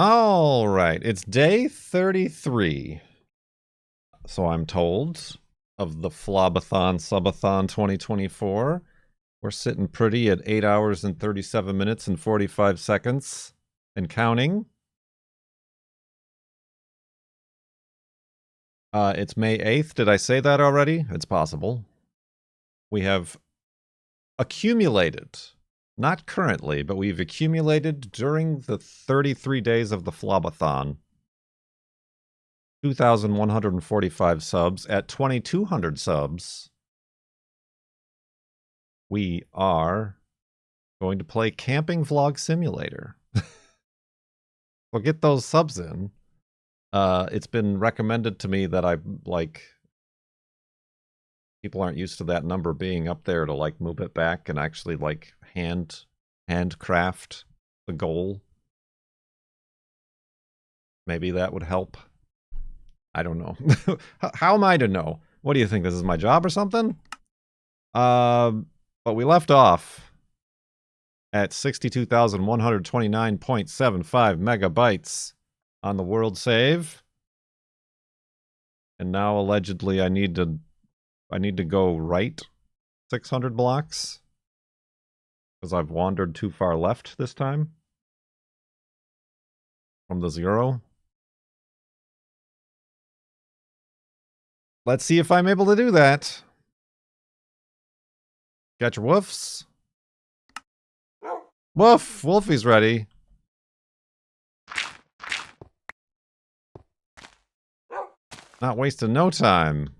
All right, it's day 33, so I'm told, of the FLoB-a-thon Subathon 2024. We're sitting pretty at 8 hours and 37 minutes and 45 seconds and counting. It's May 8th. Did I say that already? It's possible. We have accumulated, not currently, but we've accumulated during the 33 days of the FLoB-a-thon 2,145 subs. At 2,200 subs, we are going to play Camping Vlog Simulator. We'll get those subs in. It's been recommended to me that people aren't used to that number being up there to move it back and actually handcraft the goal. Maybe that would help. I don't know. How am I to know? What do you think? This is my job or something? But we left off at 62,129.75 megabytes on the world save. And now allegedly I need to go right 600 blocks because I've wandered too far left this time from the 0. Let's see if I'm able to do that. Got your woofs? Woof! Wolfie's ready. Not wasting no time.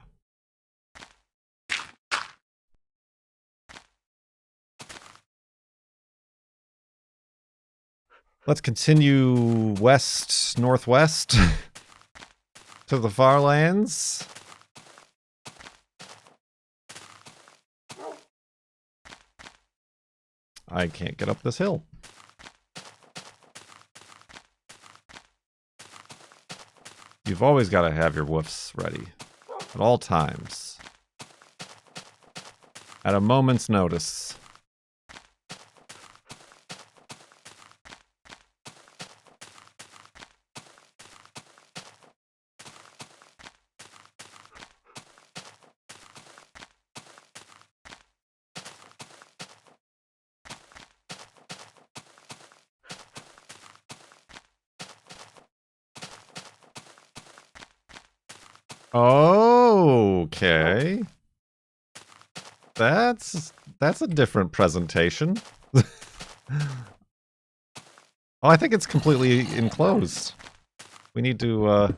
Let's continue northwest to the farlands. I can't get up this hill. You've always got to have your woofs ready at all times. At a moment's notice. Okay. That's a different presentation. Oh, I think it's completely enclosed. We need to,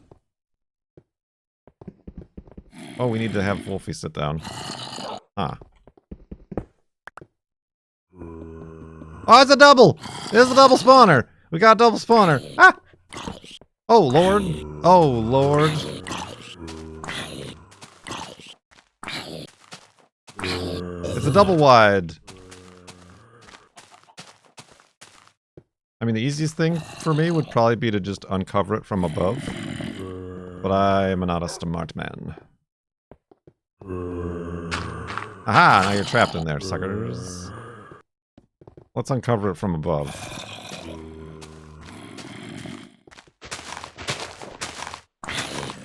oh, we need to have Wolfie sit down. Ah. Oh, it's a double! It's a double spawner! We got a double spawner! Ah! Oh, Lord. Oh, Lord. It's a double wide. I mean, the easiest thing for me would probably be to just uncover it from above. But I am not a smart man. Aha! Now you're trapped in there, suckers. Let's uncover it from above.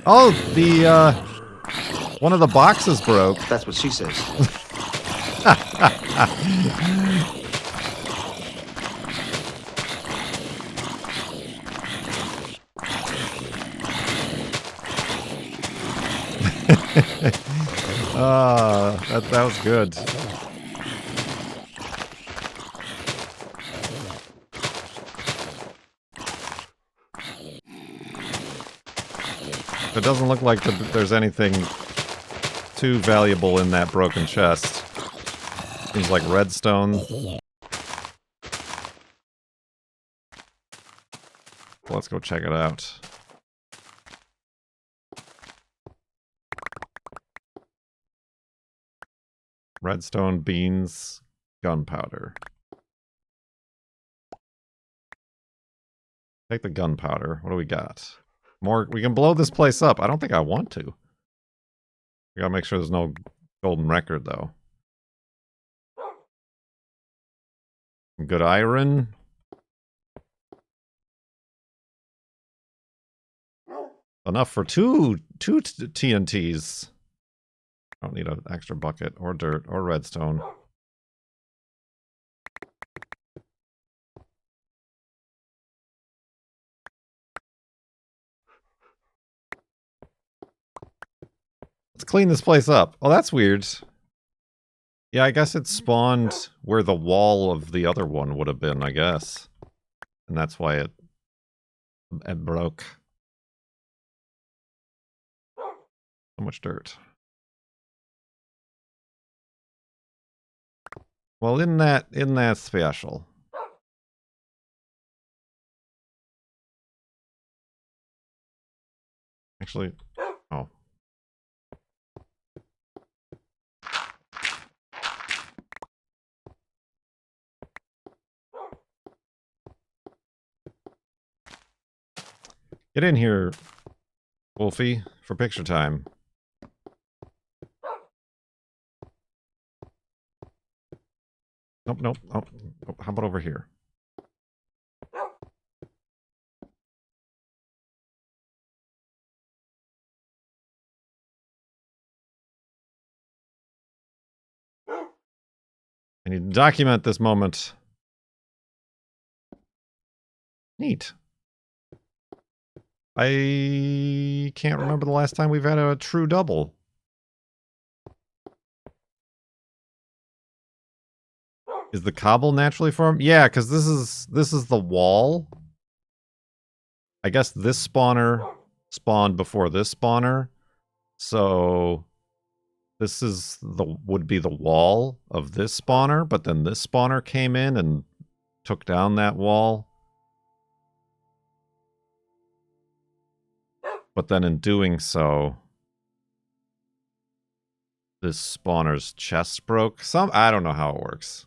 Oh, one of the boxes broke. That's what she says. That was good. It doesn't look like there's anything too valuable in that broken chest. Seems like redstone. Let's go check it out. Redstone, beans, gunpowder. Take the gunpowder. What do we got? More. We can blow this place up. I don't think I want to. We gotta make sure there's no golden record, though. Good iron. Enough for two TNTs. I don't need an extra bucket or dirt or redstone. Let's clean this place up. Oh, that's weird. Yeah, I guess it spawned where the wall of the other one would have been, I guess. And that's why it broke. So much dirt. Well, isn't that special? Actually, oh. Get in here, Wolfie, for picture time. Nope, nope. Oh, how about over here? I need to document this moment. Neat. I can't remember the last time we've had a true double. Is the cobble naturally formed? Yeah, because this is the wall. I guess this spawner spawned before this spawner. So this is would be the wall of this spawner, but then this spawner came in and took down that wall. But then in doing so, this spawner's chest broke. I don't know how it works.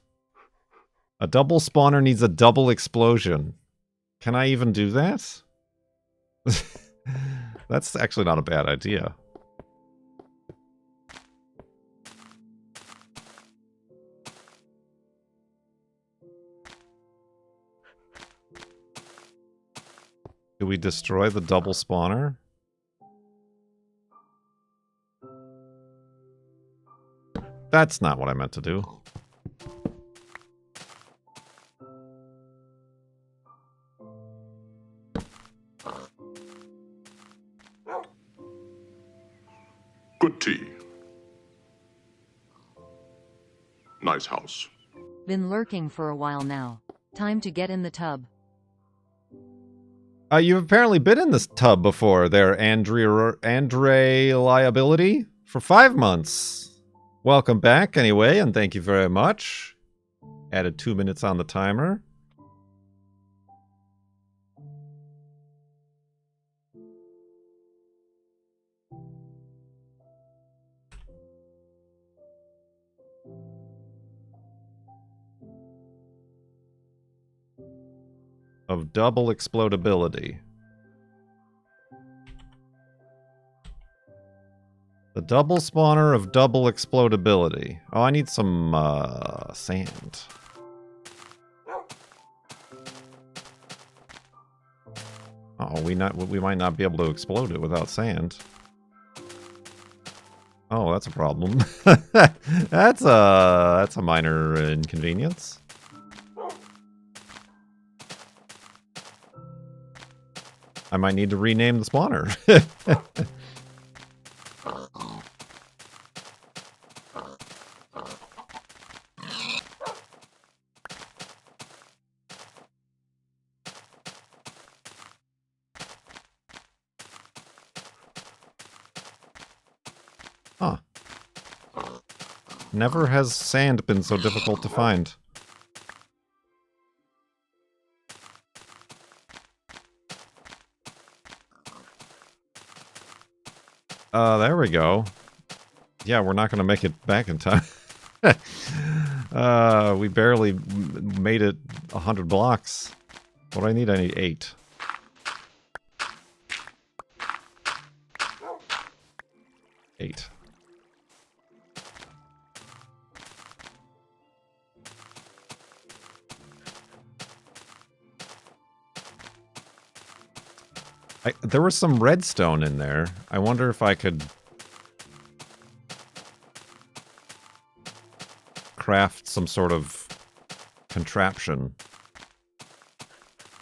A double spawner needs a double explosion. Can I even do that? That's actually not a bad idea. Do we destroy the double spawner? That's not what I meant to do. Good tea. Nice house. Been lurking for a while now. Time to get in the tub. You've apparently been in this tub before there, Andre Liability, for 5 months. Welcome back anyway, and thank you very much. Added 2 minutes on the timer. Of double explodability. The double spawner of double explodability. Oh, I need some sand. Uh-oh, we might not be able to explode it without sand. Oh, that's a problem. That's a minor inconvenience. I might need to rename the spawner. Huh. Never has sand been so difficult to find. There we go. Yeah, we're not going to make it back in time. We barely made it 100 blocks. What do I need? I need 8. Eight. There was some redstone in there. I wonder if I could craft some sort of contraption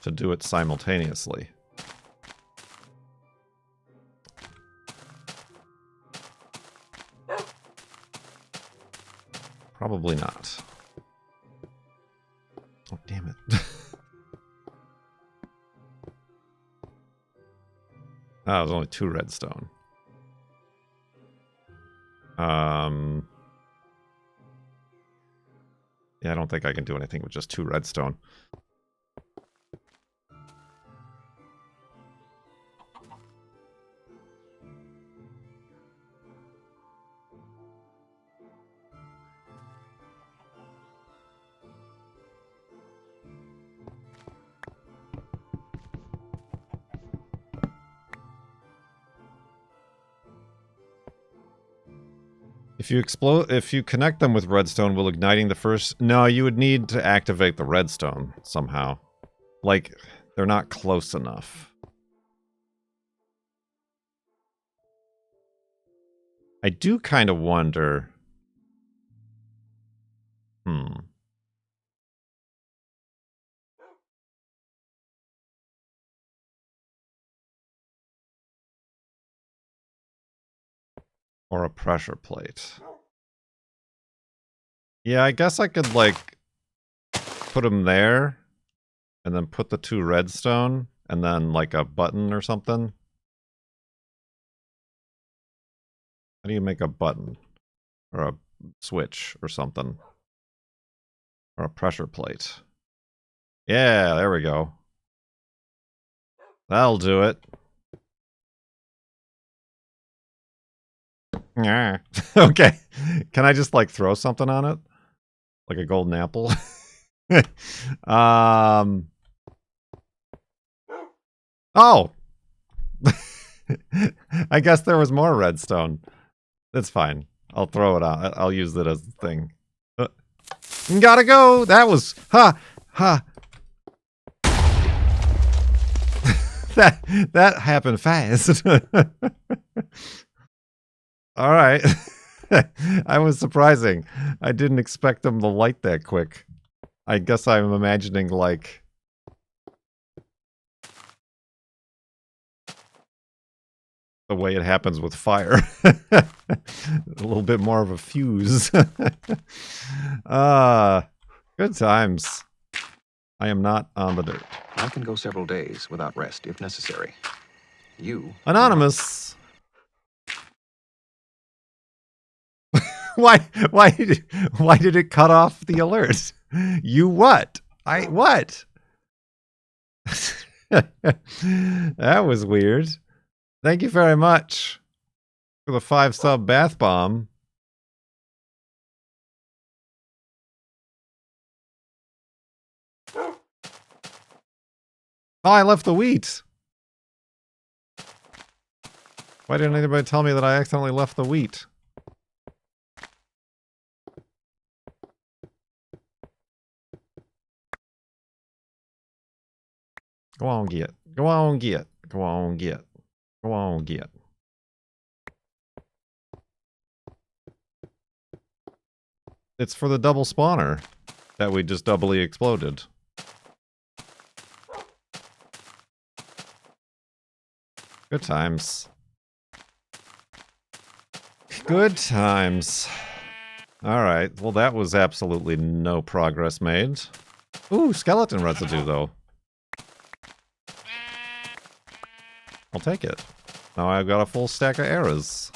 to do it simultaneously. Probably not. Oh, damn it. Oh, there's only 2 redstone. Yeah, I don't think I can do anything with just 2 redstone. If you connect them with redstone, will igniting the first... No, you would need to activate the redstone somehow. Like, they're not close enough. I do kind of wonder... Or a pressure plate. Yeah, I guess I could, like, put them there, and then put the 2 redstone, and then, like, a button or something. How do you make a button? Or a switch or something? Or a pressure plate? Yeah, there we go. That'll do it. Yeah. Okay. Can I just, like, throw something on it? Like a golden apple? Oh! I guess there was more redstone. That's fine. I'll throw it out. I'll use it as the thing. Gotta go! That was... Ha! Ha! That happened fast. Alright. I was surprising. I didn't expect them to light that quick. I guess I'm imagining, like... the way it happens with fire. A little bit more of a fuse. Good times. I am not on the dirt. I can go several days without rest if necessary. You... Anonymous! Why did it cut off the alert? You what? What? That was weird. Thank you very much for the 5-sub bath bomb. Oh, I left the wheat. Why didn't anybody tell me that I accidentally left the wheat? Go on, get. Go on, get. Go on, get. Go on, get. It's for the double spawner that we just doubly exploded. Good times. Good times. Alright, well that was absolutely no progress made. Ooh, skeleton residue though. I'll take it. Now I've got a full stack of arrows.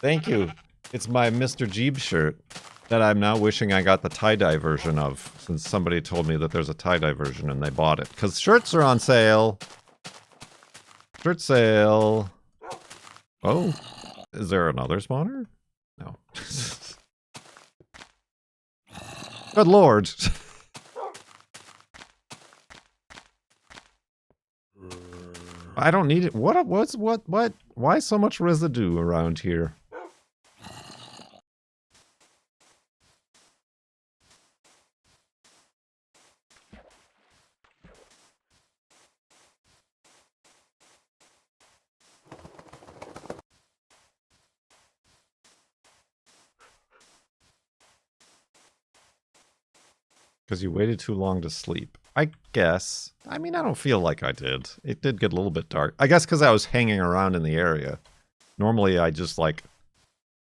Thank you. It's my Mr. Jeeb shirt that I'm now wishing I got the tie-dye version of, since somebody told me that there's a tie-dye version and they bought it. Because shirts are on sale. Shirt sale. Oh, is there another spawner? No. Good lord. I don't need it. What? Why so much residue around here? Because you waited too long to sleep. I guess. I mean, I don't feel like I did. It did get a little bit dark. I guess because I was hanging around in the area. Normally, I just, like,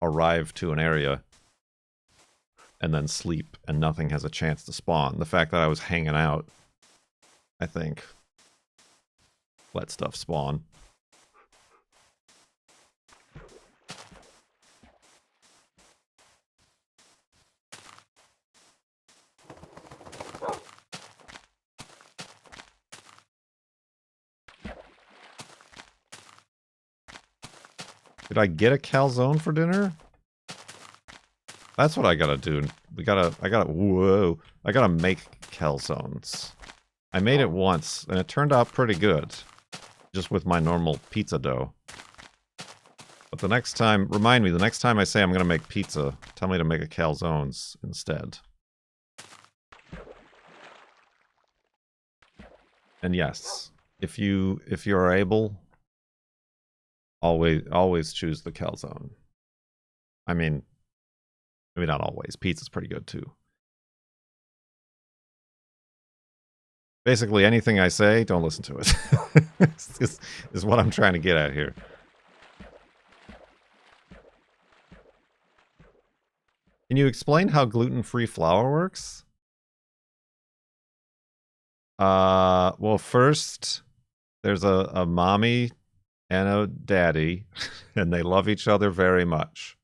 arrive to an area and then sleep, and nothing has a chance to spawn. The fact that I was hanging out, I think, let stuff spawn. Did I get a calzone for dinner? That's what I gotta do. I gotta make calzones. I made it once, and it turned out pretty good. Just with my normal pizza dough. But the next time, remind me, the next time I say I'm gonna make pizza, tell me to make a calzones instead. And yes, if you are able, always choose the calzone. I mean, maybe not always. Pizza's pretty good too. Basically, anything I say, don't listen to it. is what I'm trying to get at here. Can you explain how gluten-free flour works? Well, first, there's a mommy and a daddy, and they love each other very much.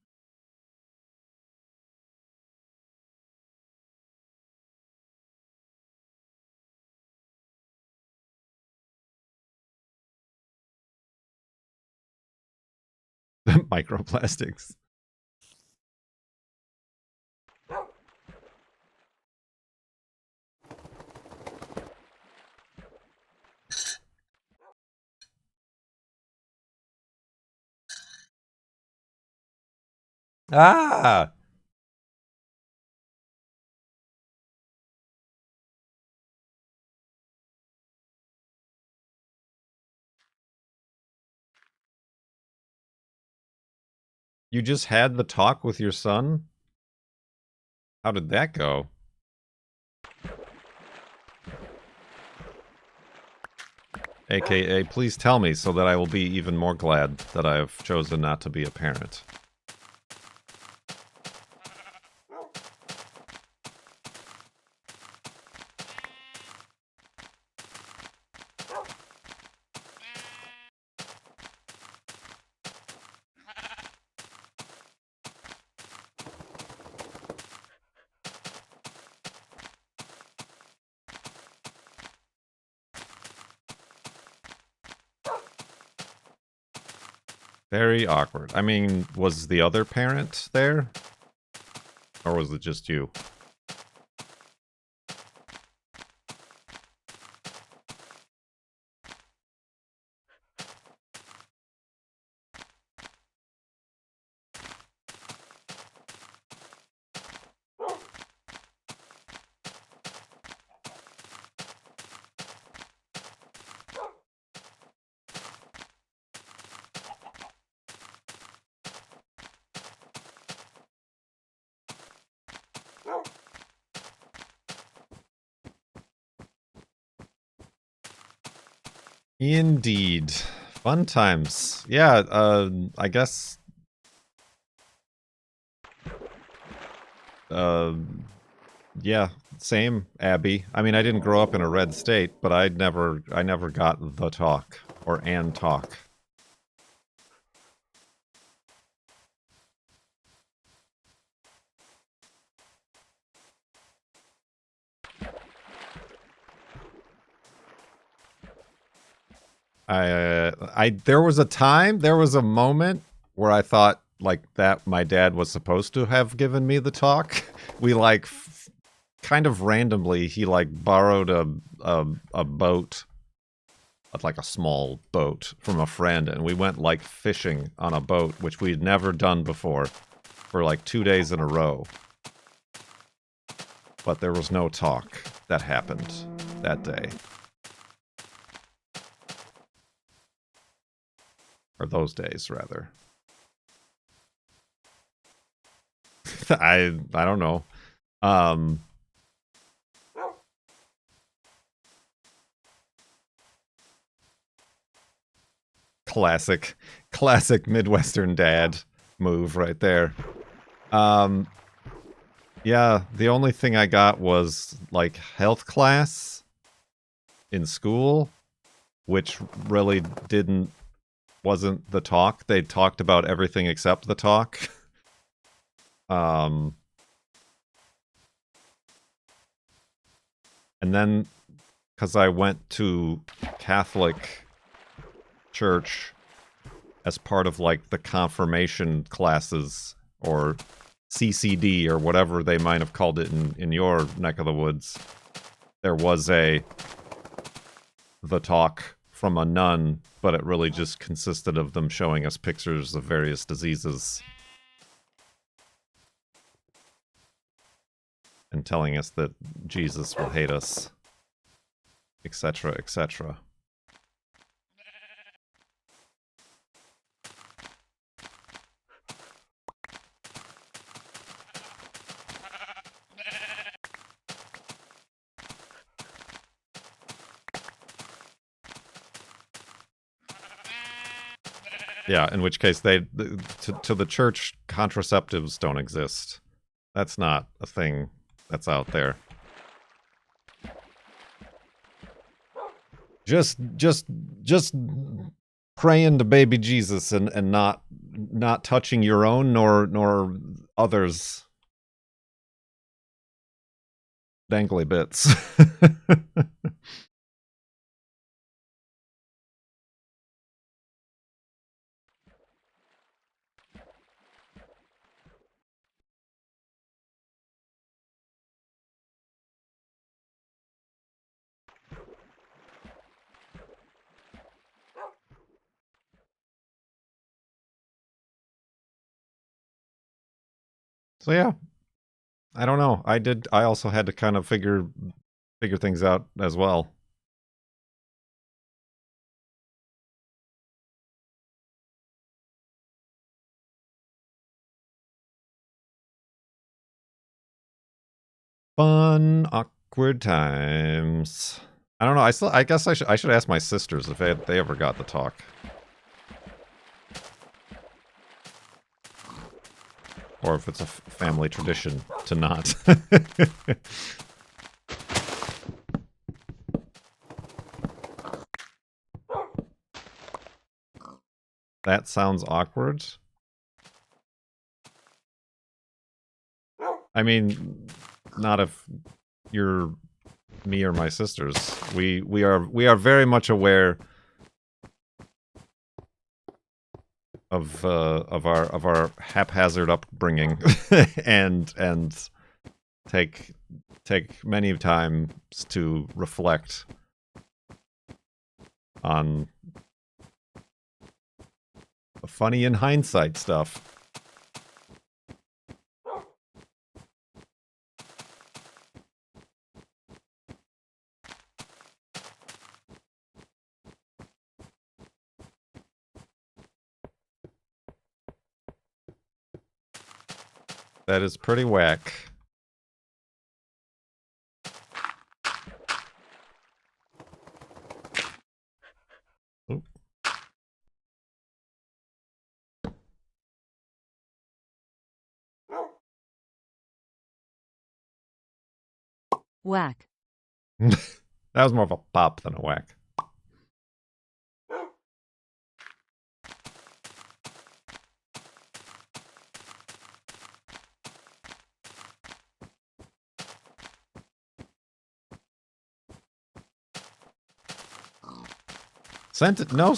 Microplastics. Ah! You just had the talk with your son? How did that go? AKA, please tell me so that I will be even more glad that I have chosen not to be a parent. Very awkward. I mean, was the other parent there? Or was it just you? Indeed. Fun times. Yeah, I guess... yeah, same, Abby. I mean, I didn't grow up in a red state, but I never got the talk. Or an talk. There was a moment where I thought, like, that my dad was supposed to have given me the talk. We, like, kind of randomly, he, like, borrowed a boat, like a small boat, from a friend, and we went, like, fishing on a boat, which we'd never done before, for, like, 2 days in a row. But there was no talk that happened that day. Or those days, rather. I don't know. Classic Midwestern dad move right there. Yeah, the only thing I got was like health class in school, which really wasn't the talk. They talked about everything except the talk. And then, because I went to Catholic church as part of like the confirmation classes, or CCD, or whatever they might have called it in your neck of the woods, there was the talk from a nun, but it really just consisted of them showing us pictures of various diseases and telling us that Jesus will hate us, etc., etc. Yeah, in which case to the church, contraceptives don't exist. That's not a thing that's out there. Just praying to baby Jesus and not touching your own nor others' dangly bits. So yeah, I don't know. I also had to kind of figure things out as well. Fun, awkward times. I don't know. I guess I should ask my sisters if they ever got the talk. Or if it's a family tradition to not. That sounds awkward. I mean, not if you're me or my sisters. We are very much aware of our haphazard upbringing and take many times to reflect on the funny in hindsight stuff. That is pretty whack. Oop. Whack. That was more of a pop than a whack.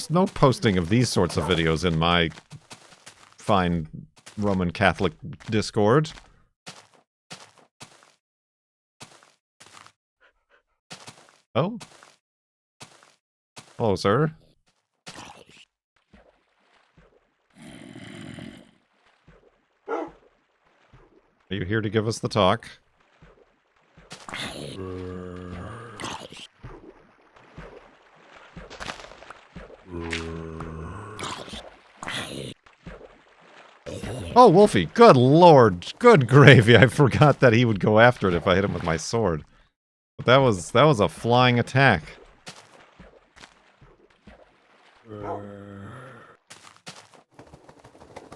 No posting of these sorts of videos in my fine Roman Catholic Discord. Oh? Hello, sir. Are you here to give us the talk? Oh, Wolfie, good lord, good gravy. I forgot that he would go after it if I hit him with my sword. But that was a flying attack.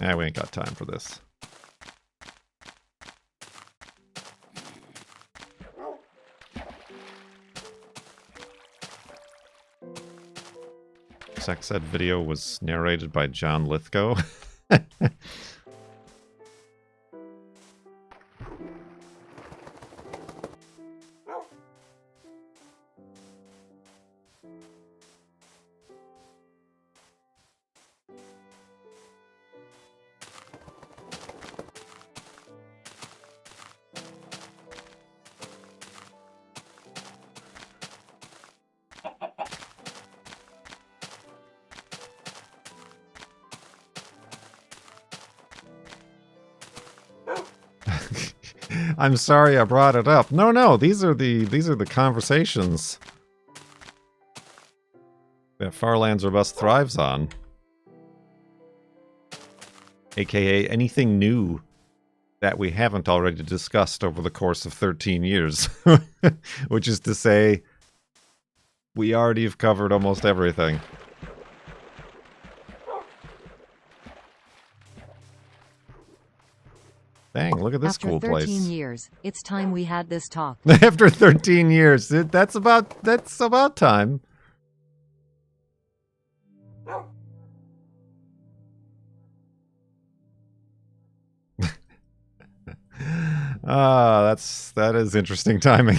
Yeah, we ain't got time for this. Sex Ed video was narrated by John Lithgow. I'm sorry I brought it up. No, these are the conversations that Farlands Robust thrives on. AKA anything new that we haven't already discussed over the course of 13 years. Which is to say, we already have covered almost everything. Dang, look at this After cool 13 place. years, it's time we had this talk. After 13 years, that's about time. That is interesting timing.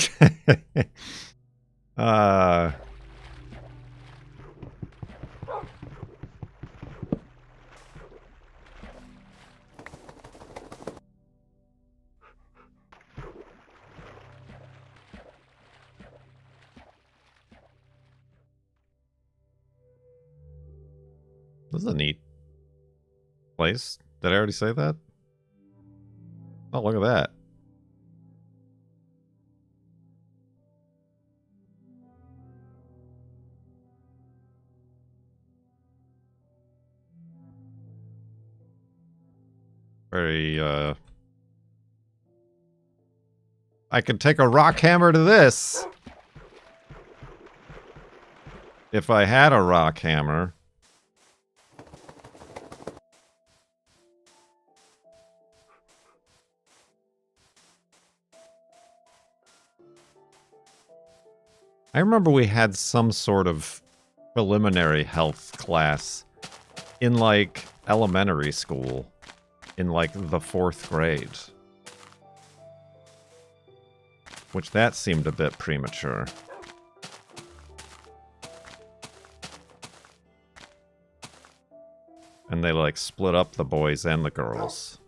This is a neat place. Did I already say that? Oh, look at that. Very, I could take a rock hammer to this. If I had a rock hammer. I remember we had some sort of preliminary health class in, like, elementary school. In, like, the 4th grade. Which that seemed a bit premature. And they, like, split up the boys and the girls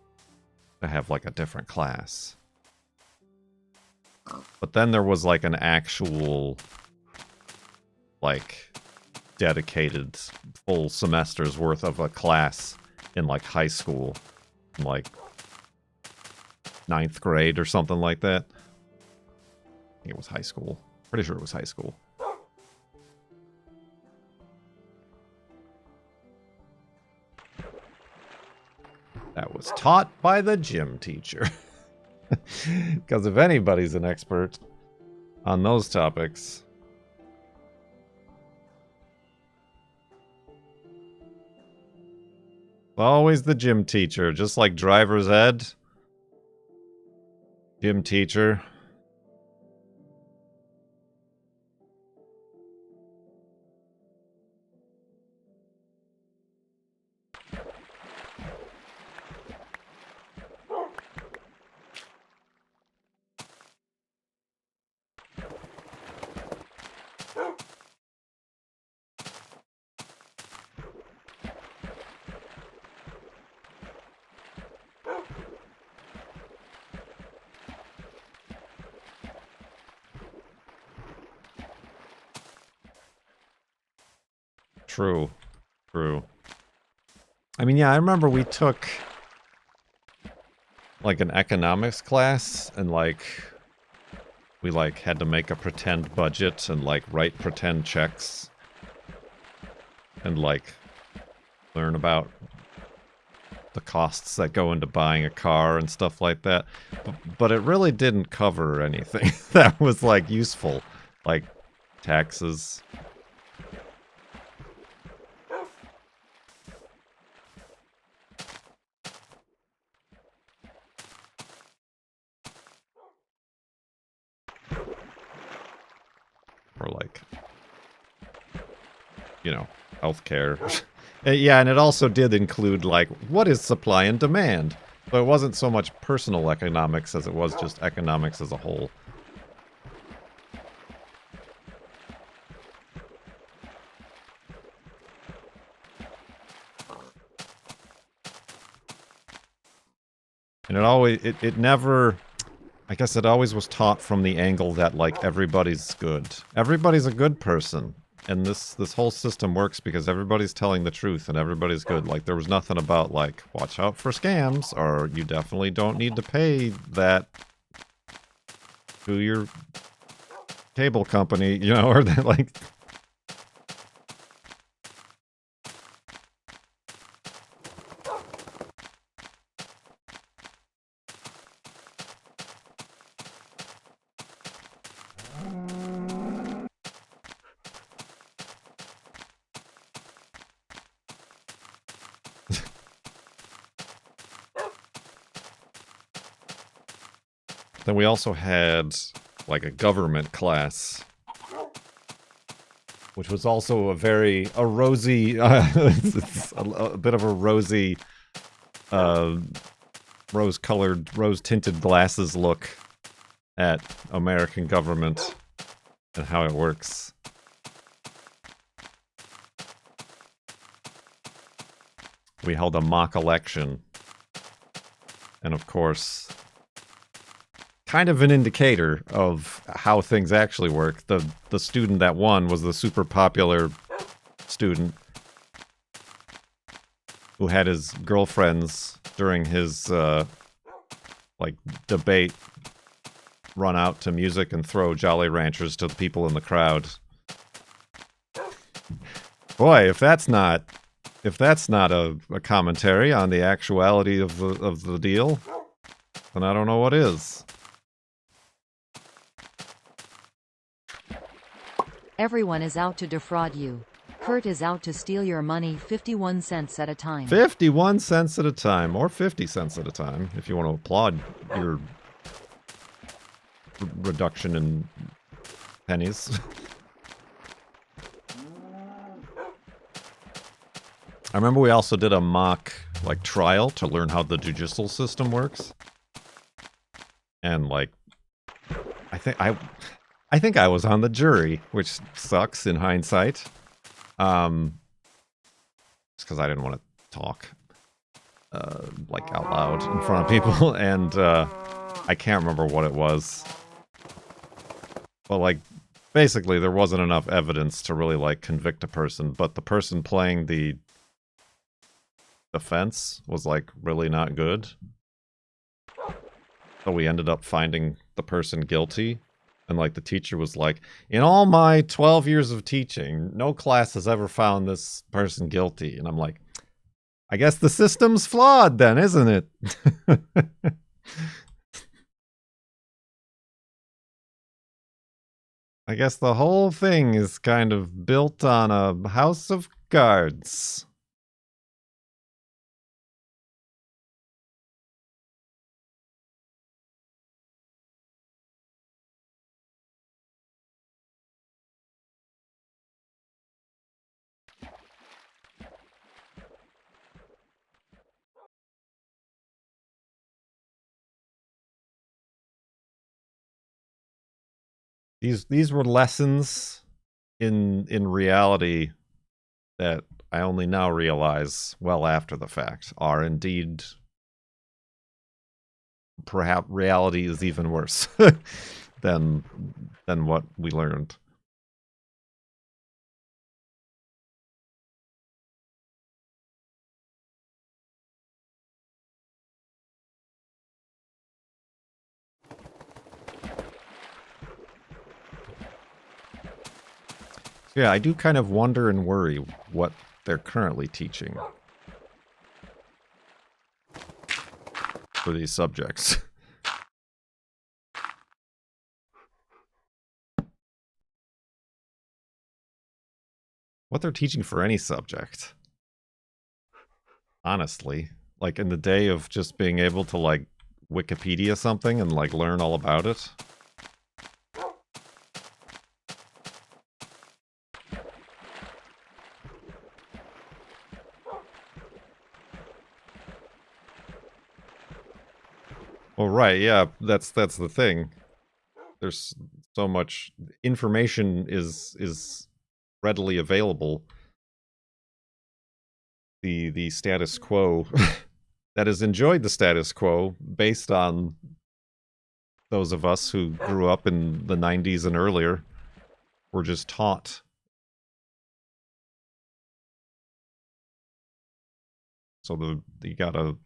to have, like, a different class. But then there was, like, an actual, like, dedicated full semester's worth of a class in, like, high school. Like 9th grade or something like that. I think it was high school. Pretty sure it was high school. That was taught by the gym teacher. Because if anybody's an expert on those topics. Always the gym teacher, just like driver's ed. Gym teacher. True. True. I mean, yeah, I remember we took like an economics class and like we like had to make a pretend budget and like write pretend checks and like learn about the costs that go into buying a car and stuff like that. But it really didn't cover anything that was like useful, like taxes. or like, you know, healthcare. Yeah, and it also did include like, what is supply and demand? So it wasn't so much personal economics as it was just economics as a whole. And it never, I guess it always was taught from the angle that, like, everybody's good. Everybody's a good person. And this whole system works because everybody's telling the truth and everybody's good. Like, there was nothing about, like, watch out for scams, or you definitely don't need to pay that to your cable company, you know, or that, like... Then we also had, like, a government class, which was also a rosy, it's a bit of a rosy, rose-colored, rose-tinted glasses look at American government and how it works. We held a mock election, and of course, kind of an indicator of how things actually work. The student that won was the super popular student who had his girlfriends during his like debate run out to music and throw Jolly Ranchers to the people in the crowd. Boy, if that's not a commentary on the actuality of the deal, then I don't know what is. Everyone is out to defraud you. Kurt is out to steal your money 51 cents at a time. 51 cents at a time, or 50 cents at a time, if you want to applaud your reduction in pennies. I remember we also did a mock, like, trial to learn how the judicial system works. And, like, I think I was on the jury, which sucks in hindsight. Just because I didn't want to talk, like, out loud in front of people, and I can't remember what it was. But, like, basically there wasn't enough evidence to really, like, convict a person, but the person playing the defense was, like, really not good. So we ended up finding the person guilty. And, like, the teacher was like, in all my 12 years of teaching, no class has ever found this person guilty. And I'm like, I guess the system's flawed then, isn't it? I guess the whole thing is kind of built on a house of cards. These were lessons in reality that I only now realize, well after the fact, are indeed, perhaps reality is even worse than what we learned. Yeah, I do kind of wonder and worry what they're currently teaching for these subjects. What they're teaching for any subject. Honestly. Like, in the day of just being able to, like, Wikipedia something and, like, learn all about it. Well, right, yeah, that's the thing. There's so much information is readily available. The status quo that has enjoyed the status quo based on those of us who grew up in the 90s and earlier were just taught. So you gotta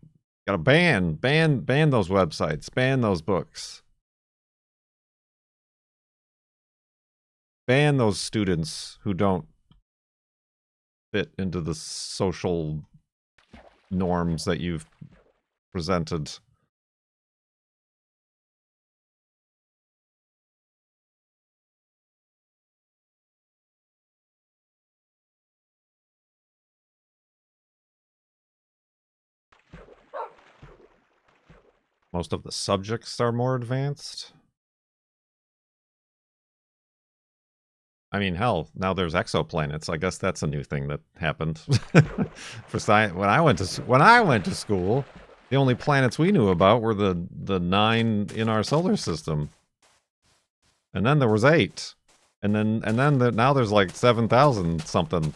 ban those websites, ban those books, ban those students who don't fit into the social norms that you've presented. Most of the subjects are more advanced. I mean, hell, now there's exoplanets. I guess that's a new thing that happened. For science, when I went to school, the only planets we knew about were the 9 in our solar system, and then there was 8, and then now there's like 7,000 something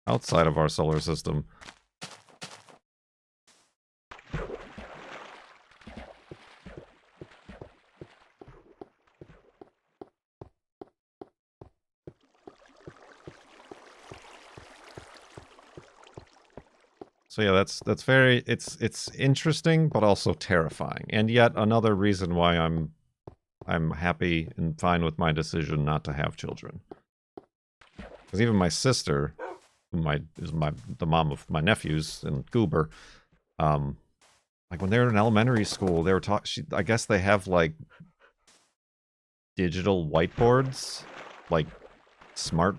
outside of our solar system. So yeah, that's very it's interesting but also terrifying. And yet another reason why I'm happy and fine with my decision not to have children. Because even my sister, who is the mom of my nephews and Goober, like when they were in elementary school, they were I guess they have like digital whiteboards, like smart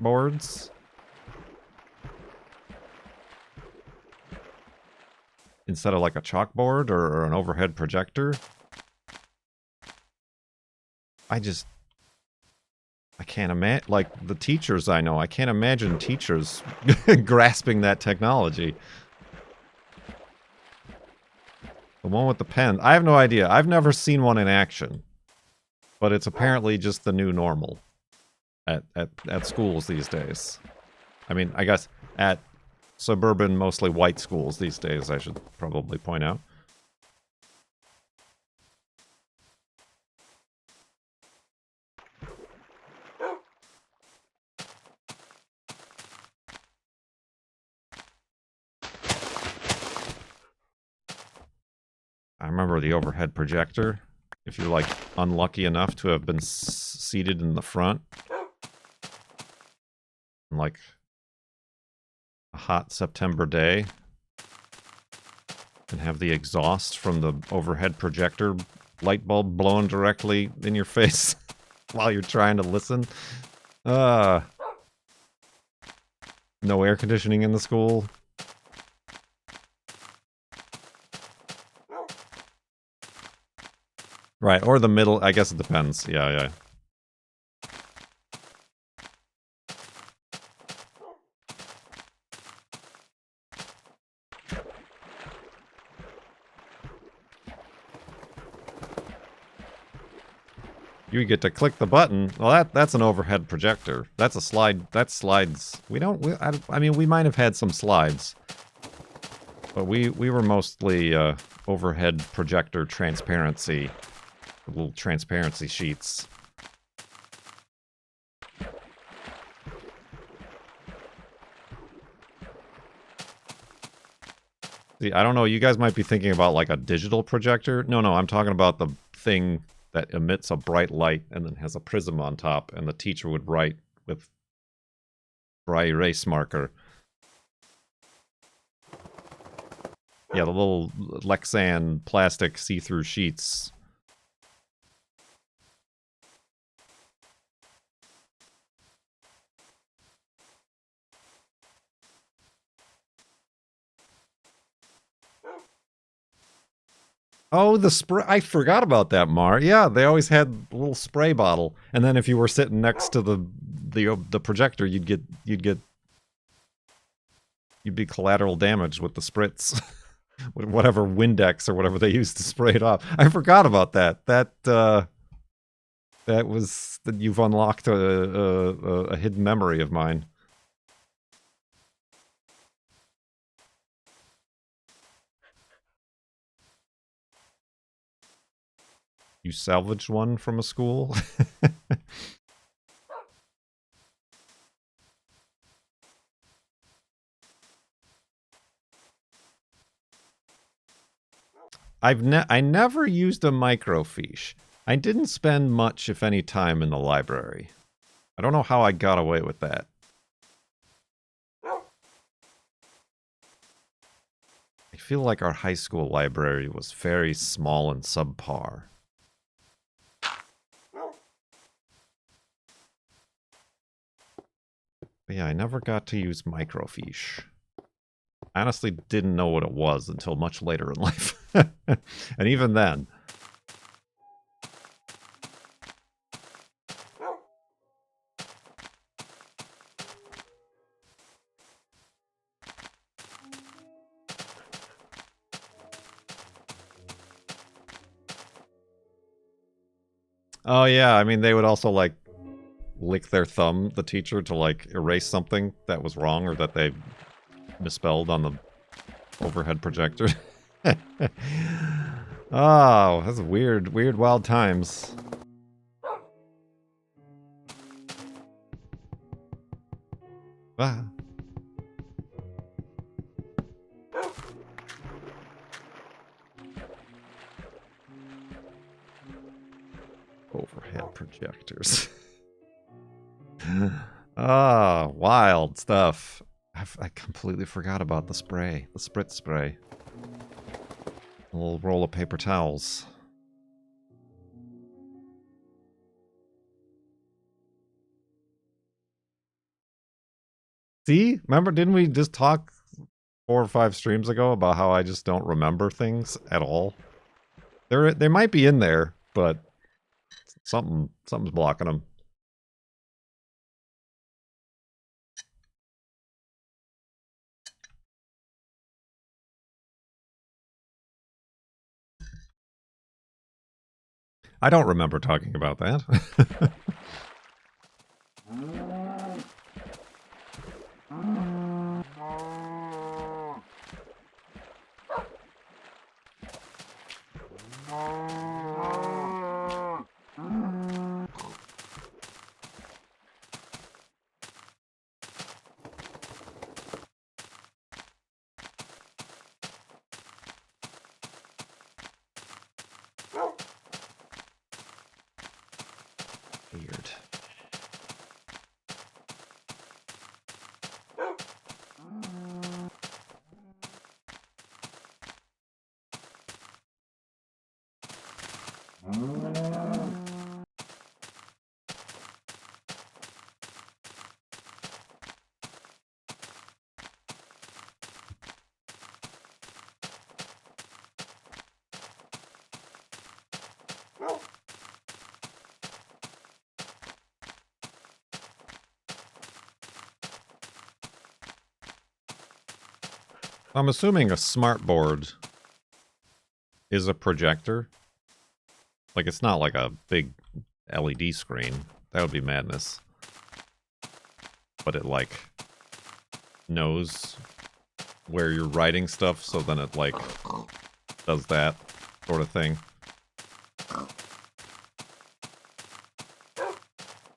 boards. Instead of like a chalkboard or an overhead projector. I can't imagine, like the teachers I know, I can't imagine teachers grasping that technology. The one with the pen, I have no idea. I've never seen one in action. But it's apparently just the new normal at schools these days. I mean, I guess at suburban, mostly white schools these days, I should probably point out. I remember the overhead projector. If you're like unlucky enough to have been seated in the front, on like a hot September day, and have the exhaust from the overhead projector light bulb blowing directly in your face while you're trying to listen. No air conditioning in the school. Right, or the middle, I guess it depends. Yeah. You get to click the button. Well, that's an overhead projector. That's a slide. That's slides. I mean, we might have had some slides. But we were mostly overhead projector transparency. Little transparency sheets. See, I don't know, you guys might be thinking about like a digital projector. No, I'm talking about the thing that emits a bright light and then has a prism on top, and the teacher would write with dry erase marker. Yeah, the little Lexan plastic see-through sheets. Oh, the spray! I forgot about that, Mar. Yeah, they always had a little spray bottle, and then if you were sitting next to the projector, you'd be collateral damage with the spritz. whatever Windex or whatever they used to spray it off. I forgot about that. That was that you've unlocked a hidden memory of mine. You salvaged one from a school? I never used a microfiche. I didn't spend much, if any, time in the library. I don't know how I got away with that. I feel like our high school library was very small and subpar. But yeah, I never got to use microfiche. I honestly didn't know what it was until much later in life. And even then. Oh yeah, I mean they would also like lick their thumb, the teacher, to like erase something that was wrong or that they misspelled on the overhead projector. Oh, that's weird, wild times. Ah. Overhead projectors. Ah, wild stuff. I completely forgot about the spray, the spritz spray. A little roll of paper towels. See? Remember, didn't we just talk 4 or 5 streams ago about how I just don't remember things at all? They might be in there, but something's blocking them. I don't remember talking about that. Weird. I'm assuming a smart board is a projector. Like, it's not like a big LED screen. That would be madness. But it, like, knows where you're writing stuff, so then it, like, does that sort of thing.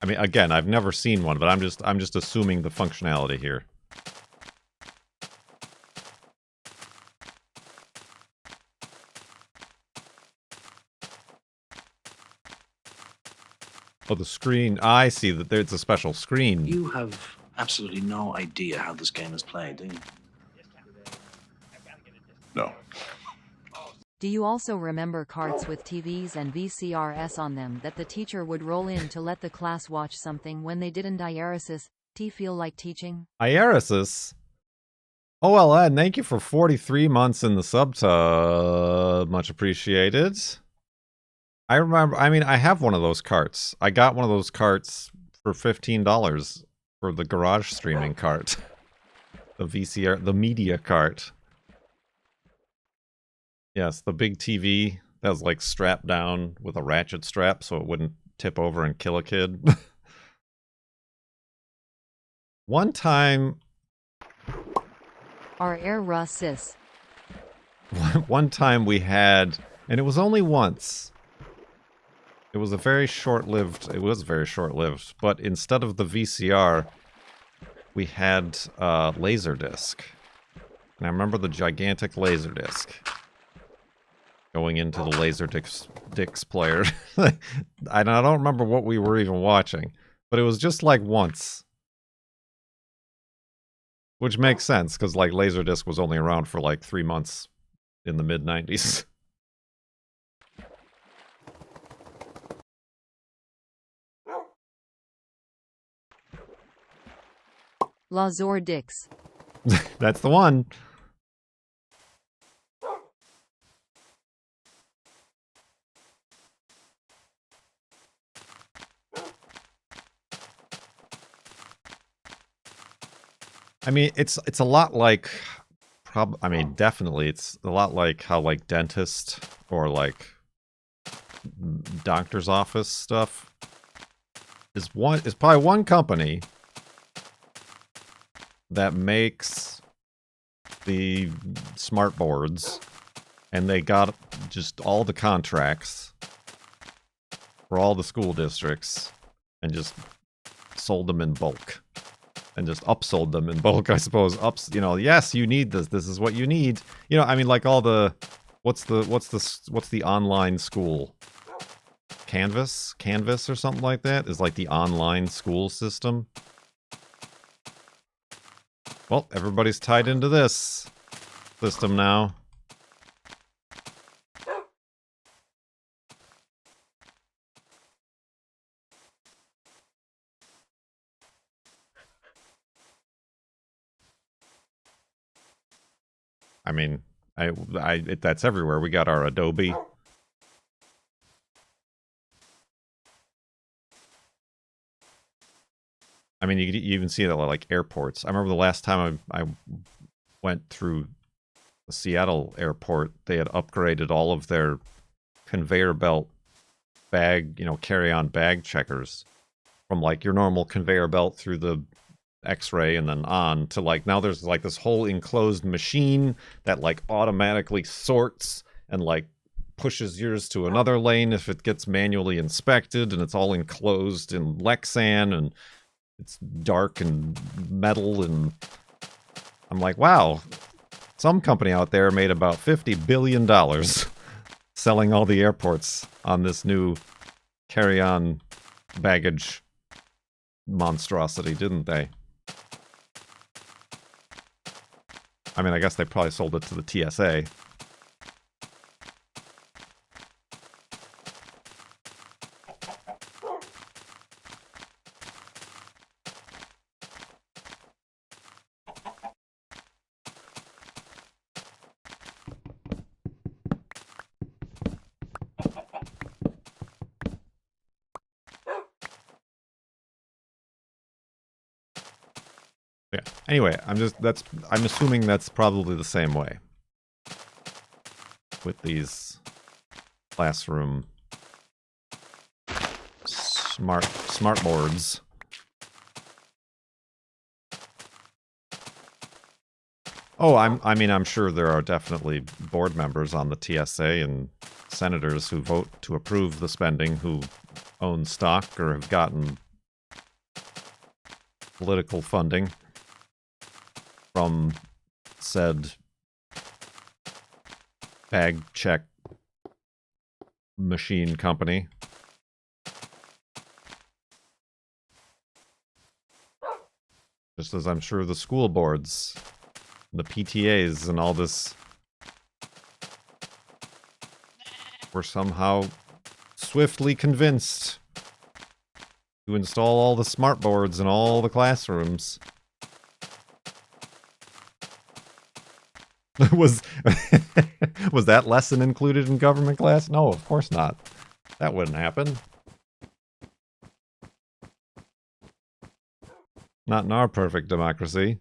I mean, again, I've never seen one, but I'm just assuming the functionality here. Oh, the screen. I see that there's a special screen. You have absolutely no idea how this game is played, do you? No. Do you also remember carts with TVs and VCRs on them that the teacher would roll in to let the class watch something when they didn't? IRSs, feel like teaching? IRSs? OLN, thank you for 43 months in the subtub. Much appreciated. I remember, I mean, I have one of those carts. I got one of those carts for $15 for the garage streaming cart. The VCR, the media cart. Yes, the big TV that was like strapped down with a ratchet strap so it wouldn't tip over and kill a kid. One time, Our air sis. one time we had, and it was only once. It was very short-lived, but instead of the VCR, we had Laserdisc. And I remember the gigantic Laserdisc going into the Laserdisc player. I don't remember what we were even watching, but it was just like once. Which makes sense, because like Laserdisc was only around for like 3 months in the mid-90s. Lazor Dix. That's the one. I mean, it's a lot like, definitely, it's a lot like how like dentist or like doctor's office stuff is probably one company that makes the smart boards, and they got just all the contracts for all the school districts and just sold them in bulk. And just upsold them in bulk, I suppose. Yes, you need this. This is what you need. I mean, like all the, what's the online school? Canvas or something like that is like the online school system. Well, everybody's tied into this system now. I mean, that's everywhere. We got our Adobe. I mean, you even see it at like airports. I remember the last time I went through the Seattle airport, they had upgraded all of their conveyor belt bag, carry-on bag checkers from like your normal conveyor belt through the X-ray and then on to like, now there's like this whole enclosed machine that like automatically sorts and like pushes yours to another lane if it gets manually inspected, and it's all enclosed in Lexan and it's dark and metal, and I'm like, wow, some company out there made about $50 billion selling all the airports on this new carry-on baggage monstrosity, didn't they? I mean, I guess they probably sold it to the TSA. Yeah. Anyway, I'm assuming that's probably the same way with these classroom smart boards. Oh, I'm sure there are definitely board members on the TSA and senators who vote to approve the spending who own stock or have gotten political funding from said bag check machine company. Just as I'm sure the school boards, the PTAs, and all this were somehow swiftly convinced to install all the smart boards in all the classrooms. Was that lesson included in government class? No, of course not. That wouldn't happen. Not in our perfect democracy.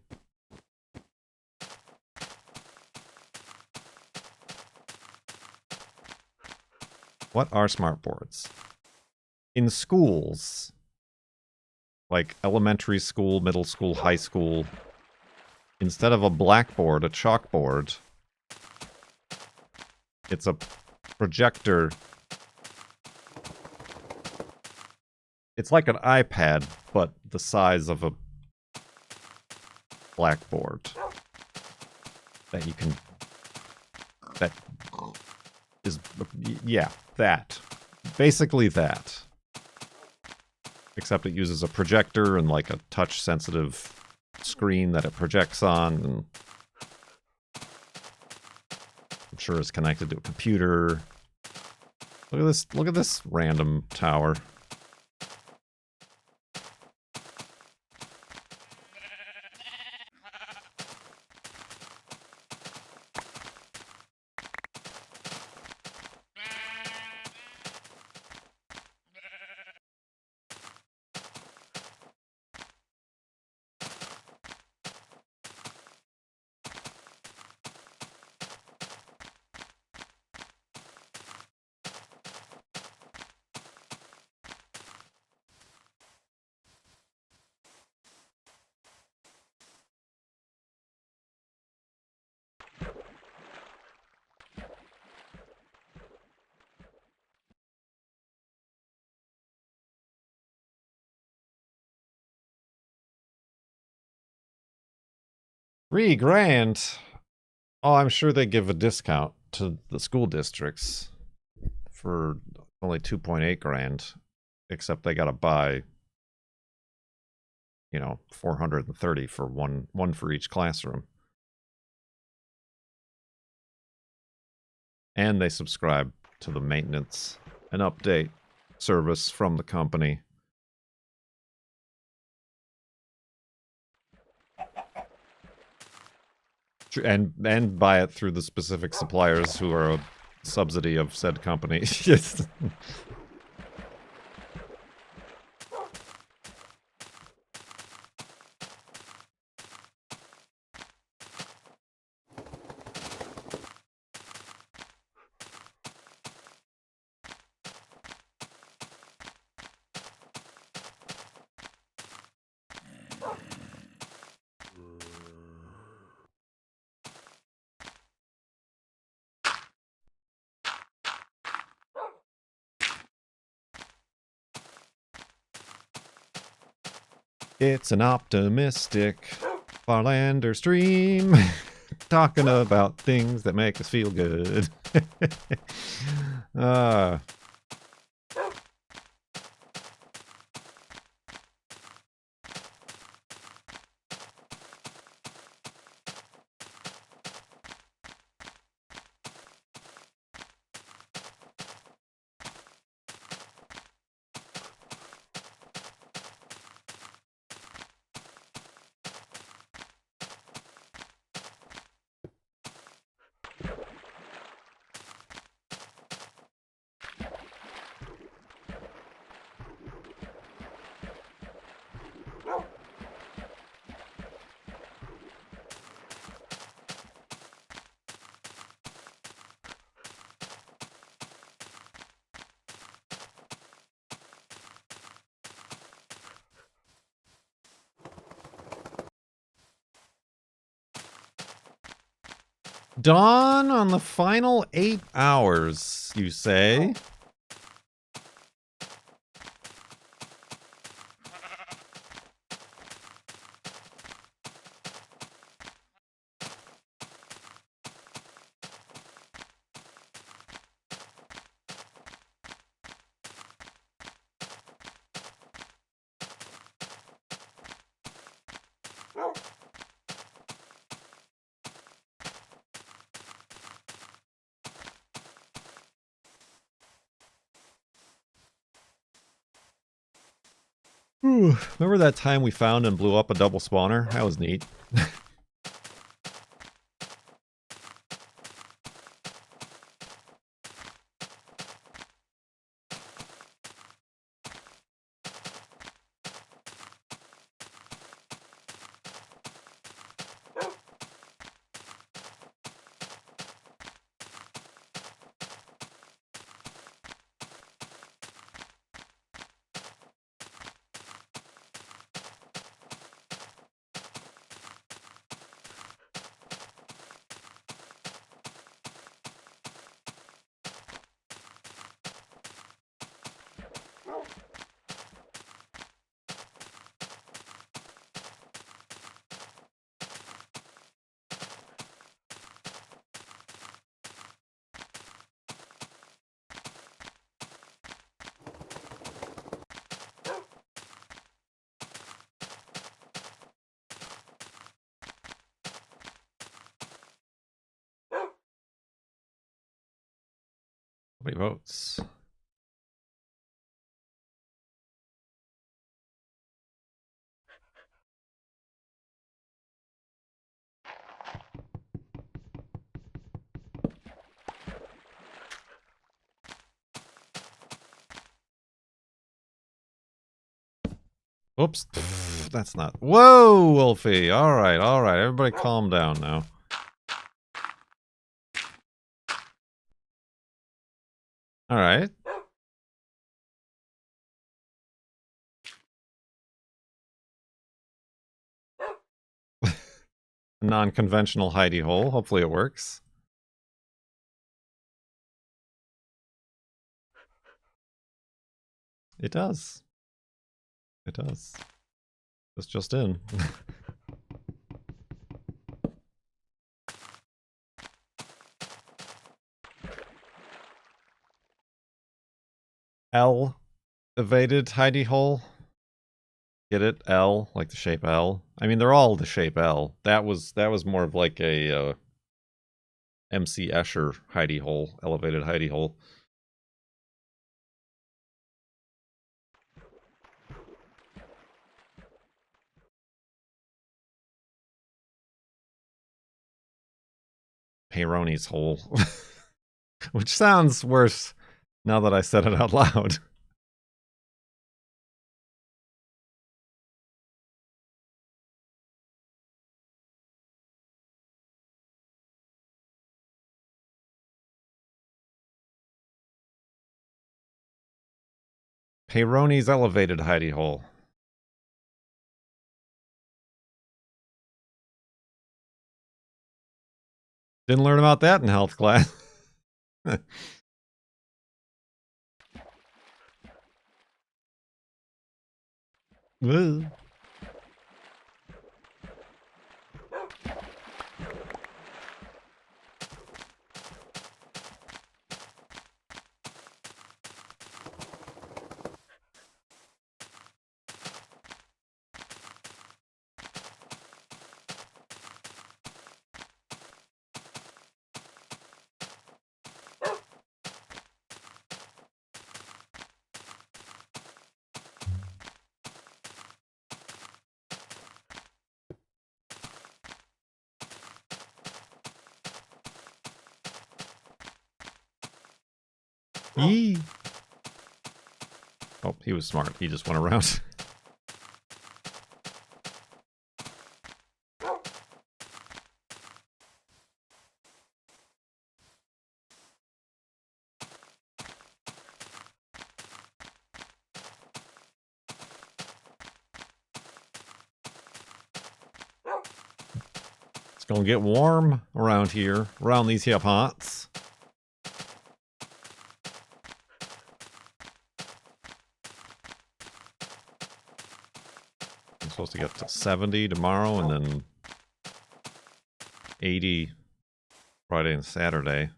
What are smart boards? In schools, like elementary school, middle school, high school, instead of a blackboard, a chalkboard, it's a projector. It's like an iPad, but the size of a blackboard. That you can... That is... Yeah, that. Basically that. Except it uses a projector and like a touch-sensitive screen that it projects on, and I'm sure it's connected to a computer. Look at this random tower. $3,000. Oh, I'm sure they give a discount to the school districts for only 2.8 grand, except they got to buy, you know, 430 for one for each classroom. And they subscribe to the maintenance and update service from the company. And buy it through the specific suppliers who are a subsidy of said company. Yes. It's an optimistic Farlander stream, talking about things that make us feel good. uh, dawn on the final 8 hours, you say? Ooh, remember that time we found and blew up a double spawner? That was neat. Nobody votes. Oops. That's not. Whoa, Wolfie. All right, all right. Everybody calm down now. All right. Non-conventional hidey hole. Hopefully it works. It does. It does. It's just in. L evaded hidey hole. Get it? L, like the shape L. I mean, they're all the shape L. That was more of like a MC Escher hidey hole, elevated hidey hole. Peyronie's hole. Which sounds worse now that I said it out loud. Peyronie's elevated hidey hole. Didn't learn about that in health class. Woo. Yee. Oh, he was smart. He just went around. It's gonna get warm around here, around these hip haunts. I'm supposed to get to 70 tomorrow and then 80 Friday and Saturday.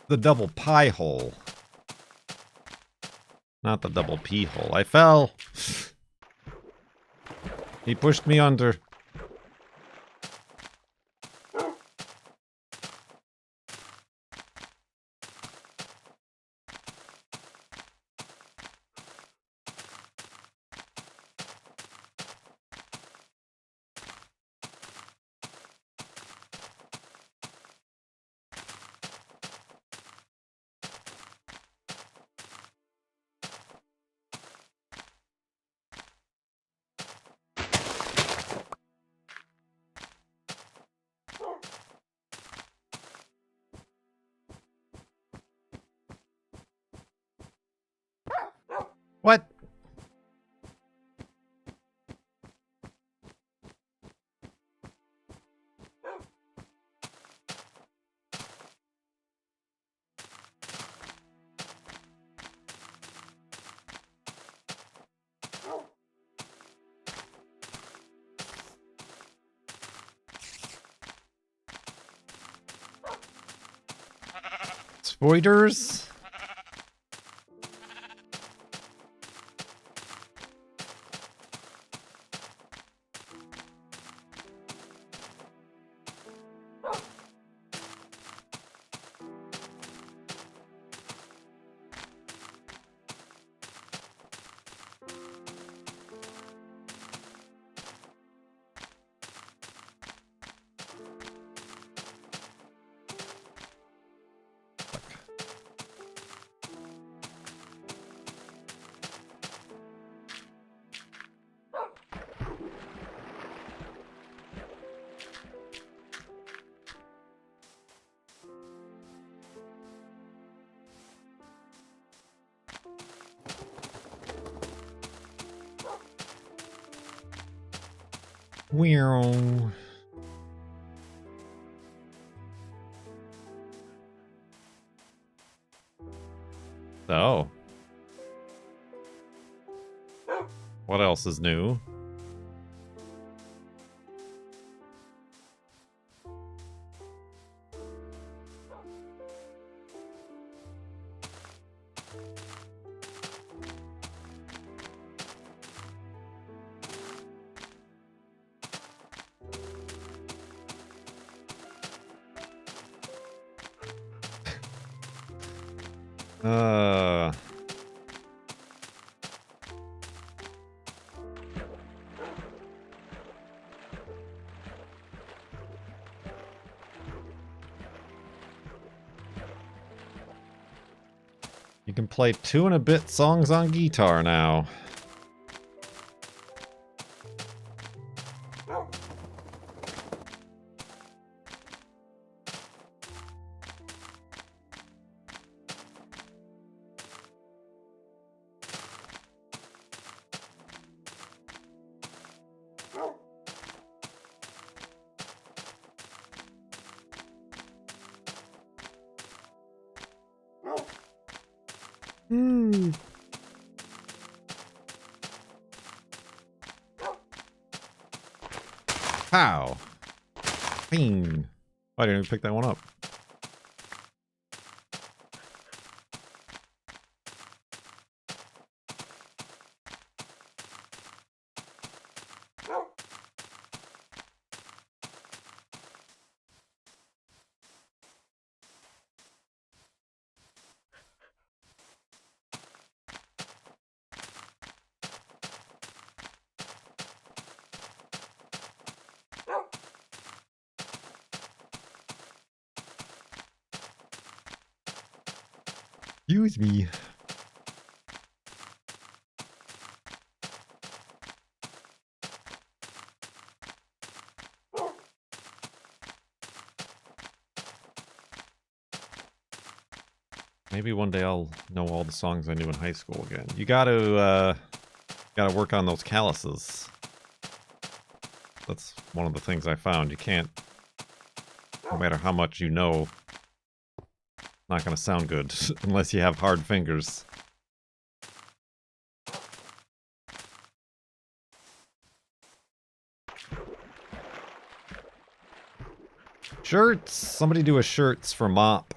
The double pie hole. Not the double pea hole. I fell. He pushed me under. What? Spoiders? Weird. So, what else is new? Uh, you can play 2 and a bit songs on guitar now. Pow! Bing! I didn't even pick that one up. Excuse me. Maybe one day I'll know all the songs I knew in high school again. You gotta work on those calluses. That's one of the things I found. You can't, no matter how much you know, not gonna sound good unless you have hard fingers. Shirts! Somebody do a shirts for Mop.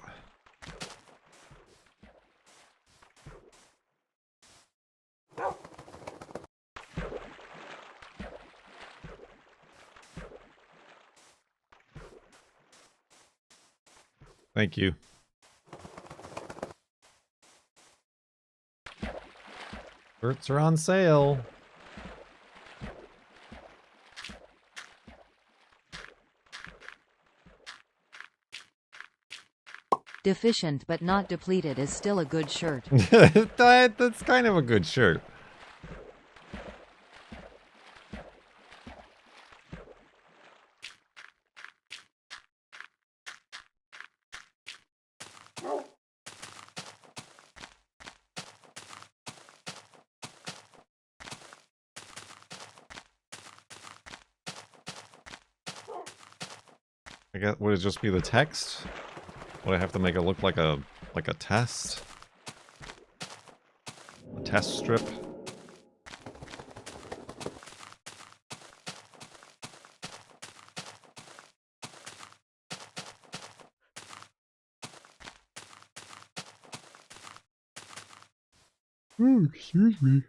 Thank you. Shirts are on sale. Deficient but not depleted is still a good shirt. That's kind of a good shirt. I guess, would it just be the text? Would I have to make it look like a test? A test strip? Excuse me.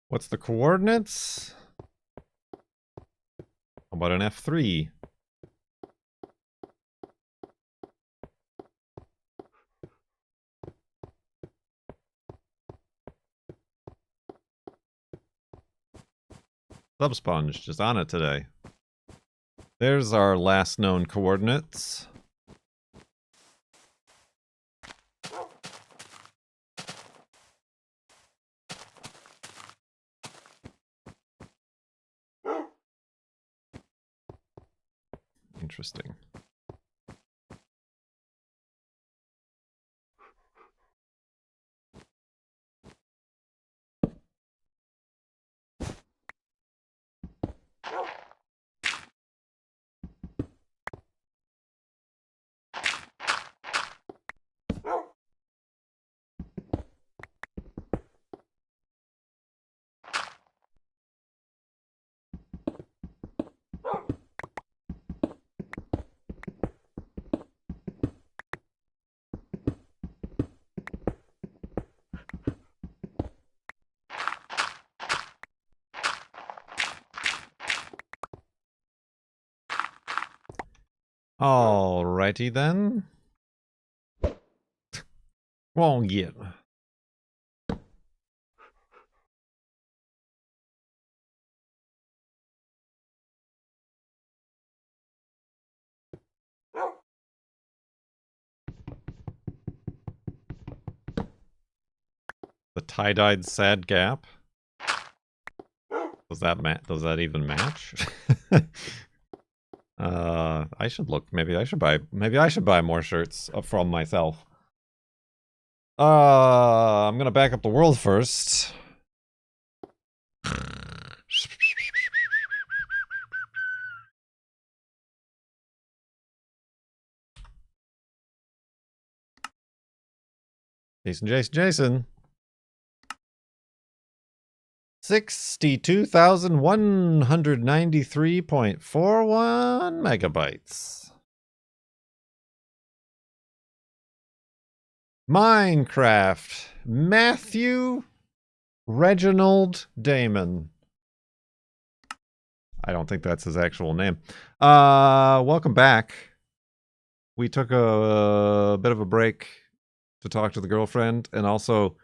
What's the coordinates? How about an F3? Subsponge, just on it today. There's our last known coordinates. Interesting. Alrighty then. Won't get. The tie-dyed sad gap. Does that even match? I should look. Maybe I should buy more shirts from myself. I'm gonna back up the world first. Jason. 62,193.41 megabytes. Minecraft. Matthew Reginald Damon. I don't think that's his actual name. Welcome back. We took a bit of a break to talk to the girlfriend and also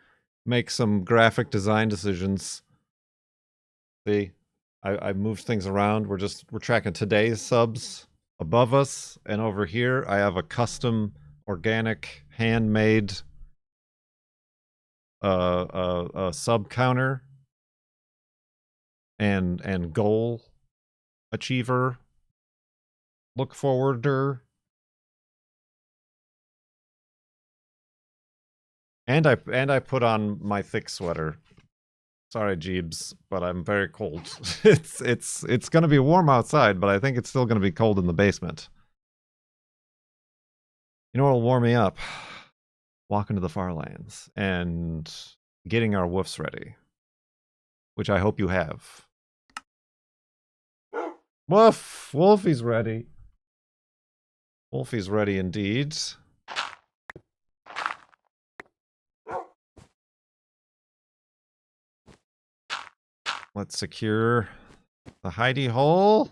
make some graphic design decisions. See, I moved things around. We're tracking today's subs above us, and over here I have a custom organic handmade sub counter and goal achiever look forwarder. And I put on my thick sweater. Sorry, Jeebs, but I'm very cold. It's gonna be warm outside, but I think it's still gonna be cold in the basement. You know what'll warm me up? Walking to the farlands and getting our woofs ready, which I hope you have. Woof! Wolfie's ready. Wolfie's ready indeed. Let's secure the hidey hole.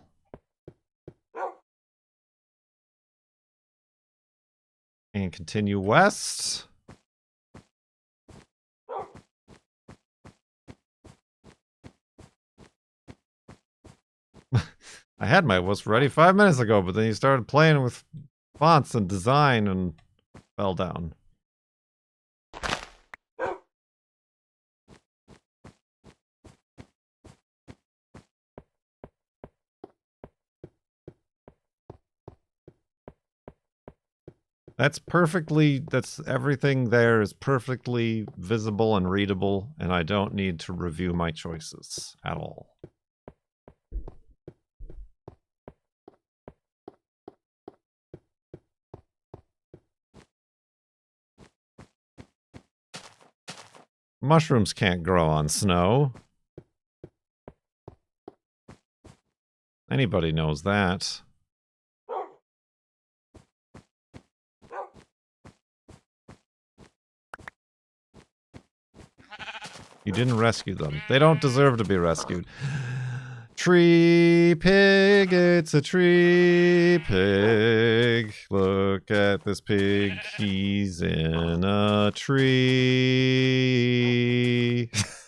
And continue west. I had my WUSP ready 5 minutes ago, but then you started playing with fonts and design and fell down. That's everything there is perfectly visible and readable, and I don't need to review my choices at all. Mushrooms can't grow on snow. Anybody knows that. You didn't rescue them. They don't deserve to be rescued. Tree pig, it's a tree pig. Look at this pig, he's in a tree.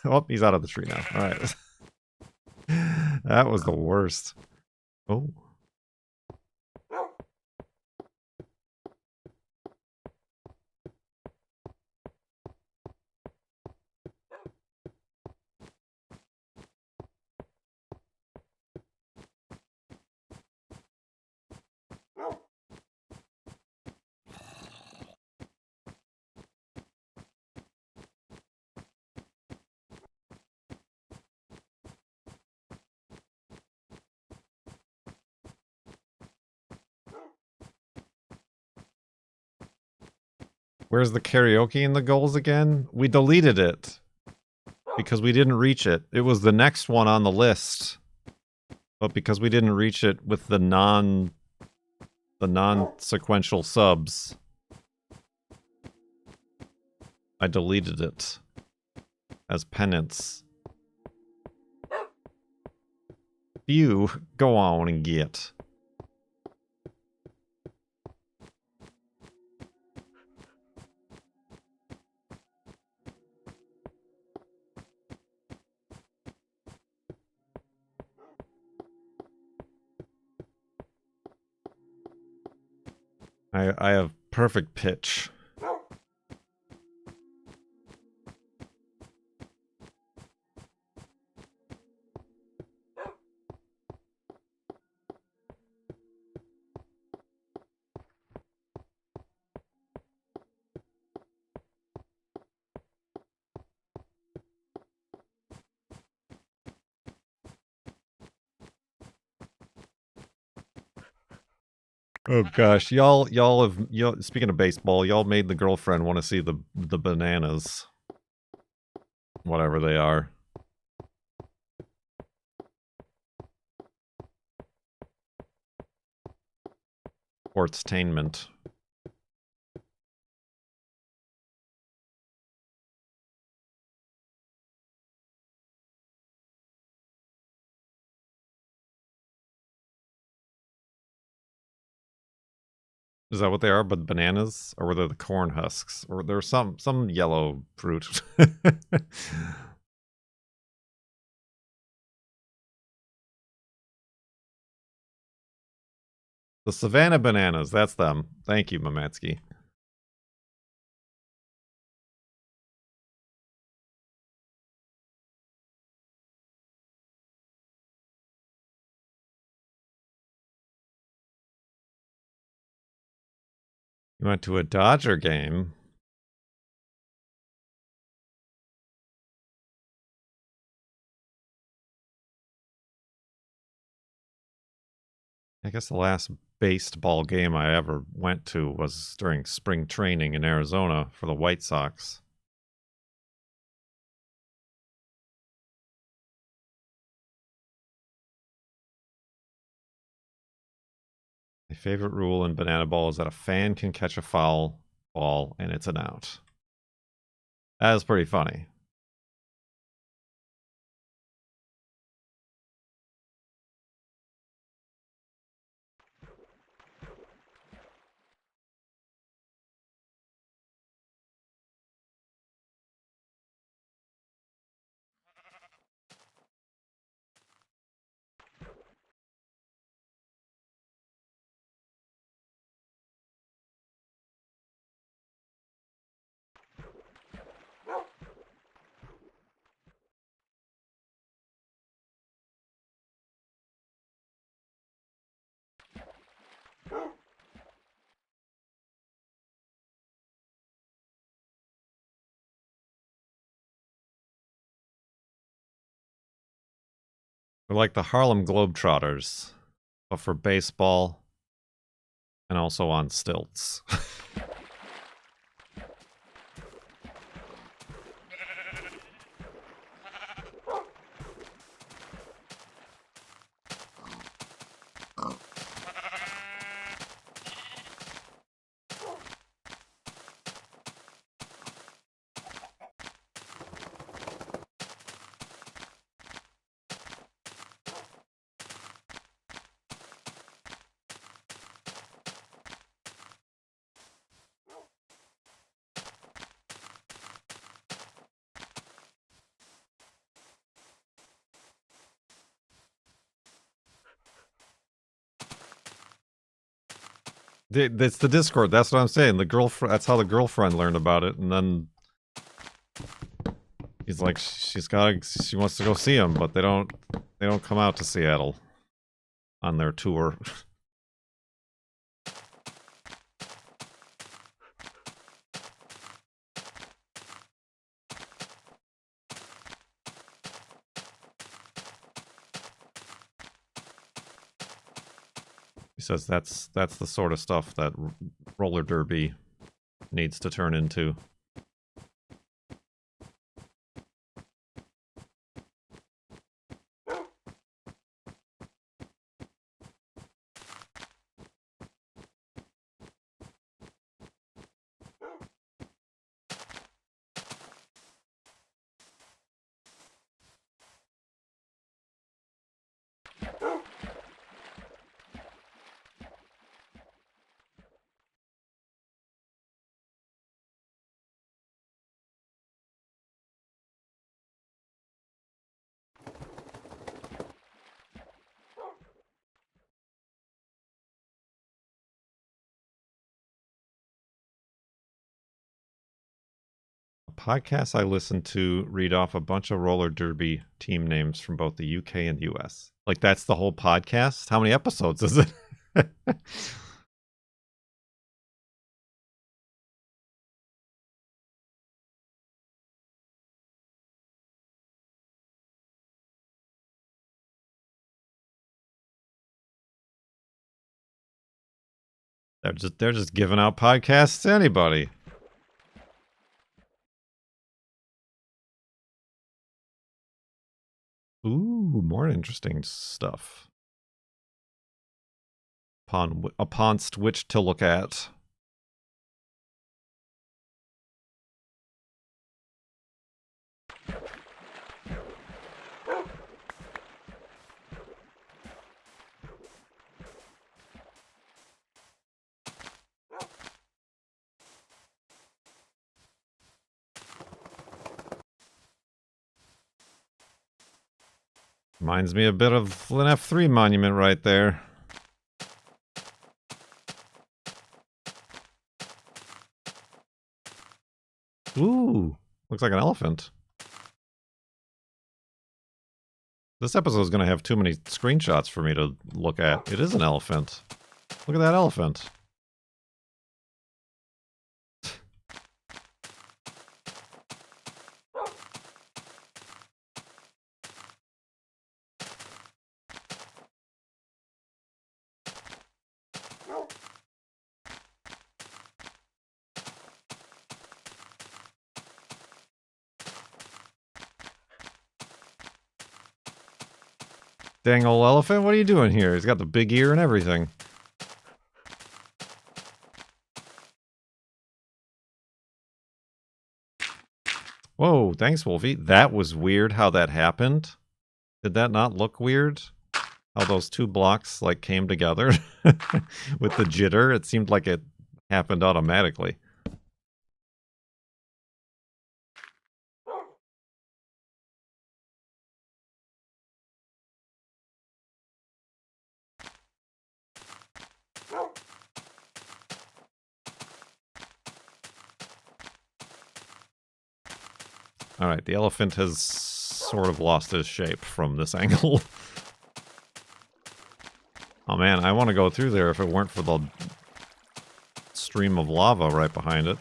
Oh, he's out of the tree now. All right. That was the worst. Oh. Where's the karaoke in the goals again? We deleted it because we didn't reach it. It was the next one on the list. But because we didn't reach it with the non-sequential subs, I deleted it as penance. You go on and get. I have perfect pitch. Oh gosh, y'all speaking of baseball, y'all made the girlfriend want to see the bananas. Whatever they are. Sportstainment. Is that what they are? But bananas? Or were they the corn husks? Or there's some yellow fruit. The Savannah bananas, that's them. Thank you, Mamatsky. You went to a Dodger game? I guess the last baseball game I ever went to was during spring training in Arizona for the White Sox. My favorite rule in banana ball is that a fan can catch a foul ball and it's an out. That is pretty funny. We're like the Harlem Globetrotters, but for baseball and also on stilts. That's the Discord. That's what I'm saying. The girlfriend. That's how the girlfriend learned about it, and then he's like, she wants to go see him, but they don't come out to Seattle on their tour. He says that's the sort of stuff that roller derby needs to turn into. Podcasts I listen to read off a bunch of roller derby team names from both the UK and US. Like, that's the whole podcast? How many episodes is it? They're just giving out podcasts to anybody. Ooh, more interesting stuff. Upon which to look at. Reminds me a bit of an F3 monument right there. Ooh, looks like an elephant. This episode is going to have too many screenshots for me to look at. It is an elephant. Look at that elephant. Dang old elephant, what are you doing here? He's got the big ear and everything. Whoa, thanks, Wolfie. That was weird how that happened. Did that not look weird? How those two blocks, like, came together with the jitter? It seemed like it happened automatically. Alright, the elephant has sort of lost his shape from this angle. Oh man, I want to go through there if it weren't for the stream of lava right behind it.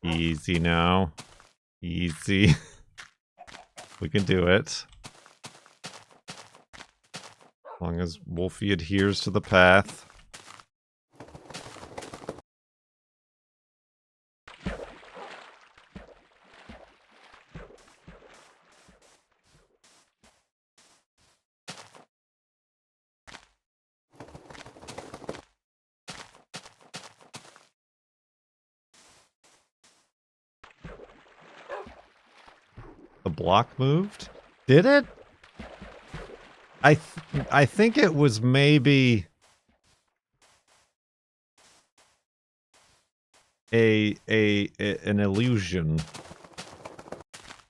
Easy now. Easy. We can do it. As long as Wolfie adheres to the path. The block moved? Did it? I think it was maybe an illusion.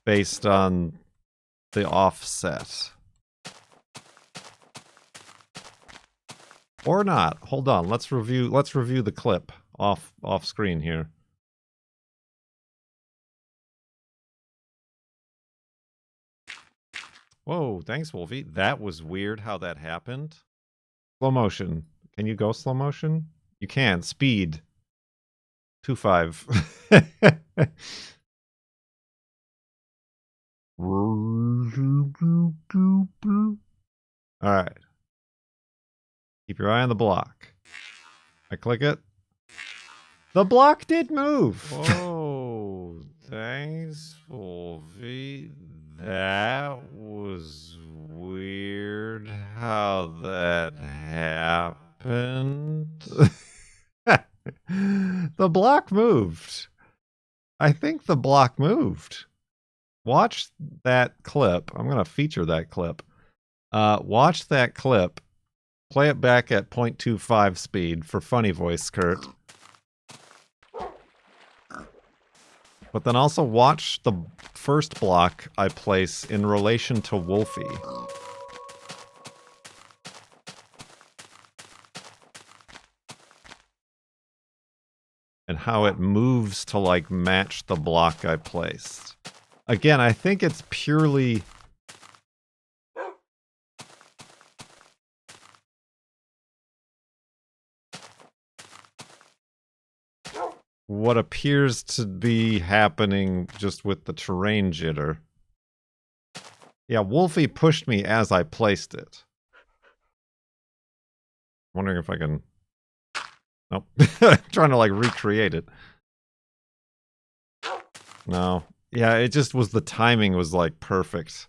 based on the offset. Or not. Hold on. Let's review the clip off screen here. Whoa, thanks, Wolfie. That was weird how that happened. Slow motion. Can you go slow motion? You can. Speed. 2.5. All right. Keep your eye on the block. I click it. The block did move. Whoa, thanks, Wolfie. That was weird how that happened. The block moved. I think the block moved. Watch that clip. I'm going to feature that clip. Watch that clip. Play it back at 0.25 speed for funny voice, Kurt. But then also watch the first block I place in relation to Wolfie. And how it moves to, like, match the block I placed. Again, I think it's purely... what appears to be happening just with the terrain jitter. Yeah, Wolfie pushed me as I placed it. Wondering if I can... Nope. Trying to, like, recreate it. No. Yeah, it just was, the timing was, like, perfect.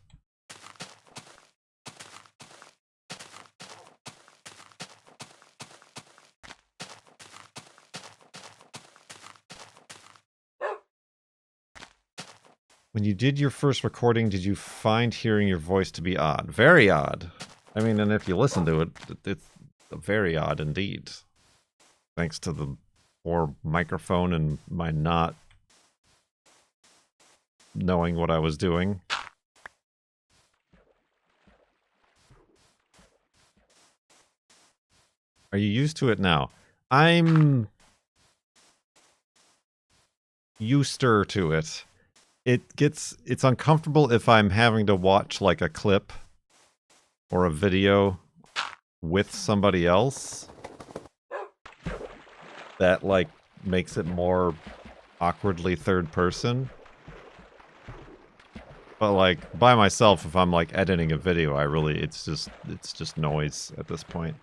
When you did your first recording, did you find hearing your voice to be odd? Very odd. I mean, and if you listen to it, it's very odd indeed. Thanks to the poor microphone and my not knowing what I was doing. Are you used to it now? I'm used-er to it. It's uncomfortable if I'm having to watch, like, a clip or a video with somebody else. That, like, makes it more awkwardly third person. But, like, by myself, if I'm, like, editing a video, it's just noise at this point.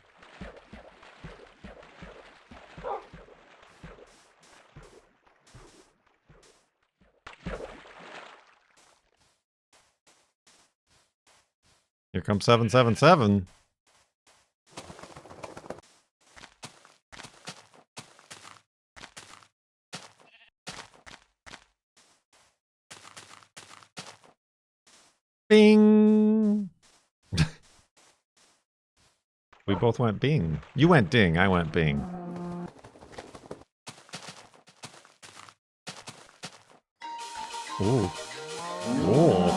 Here comes 777. Bing! We both went bing. You went ding, I went bing. Ooh. Ooh.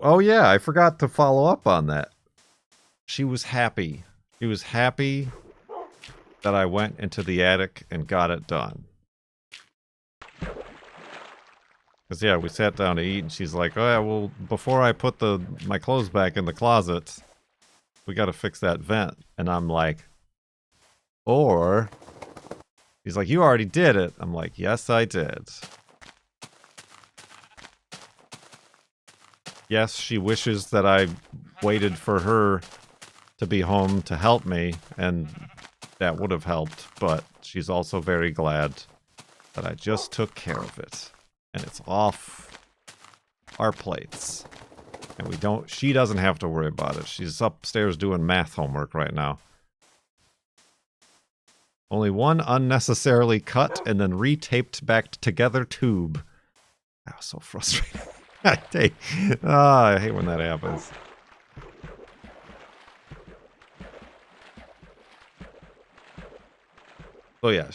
Oh yeah, I forgot to follow up on that. She was happy. She was happy that I went into the attic and got it done. Because, yeah, we sat down to eat, and she's like, oh, yeah, well, before I put my clothes back in the closet, we gotta fix that vent. And I'm like, or... He's like, you already did it. I'm like, yes, I did. Yes, she wishes that I waited for her to be home to help me, and that would have helped, but she's also very glad that I just took care of it. And it's off our plates. And she doesn't have to worry about it. She's upstairs doing math homework right now. Only one unnecessarily cut and then retaped back together tube. That was so frustrating. I hate when that happens. So yeah,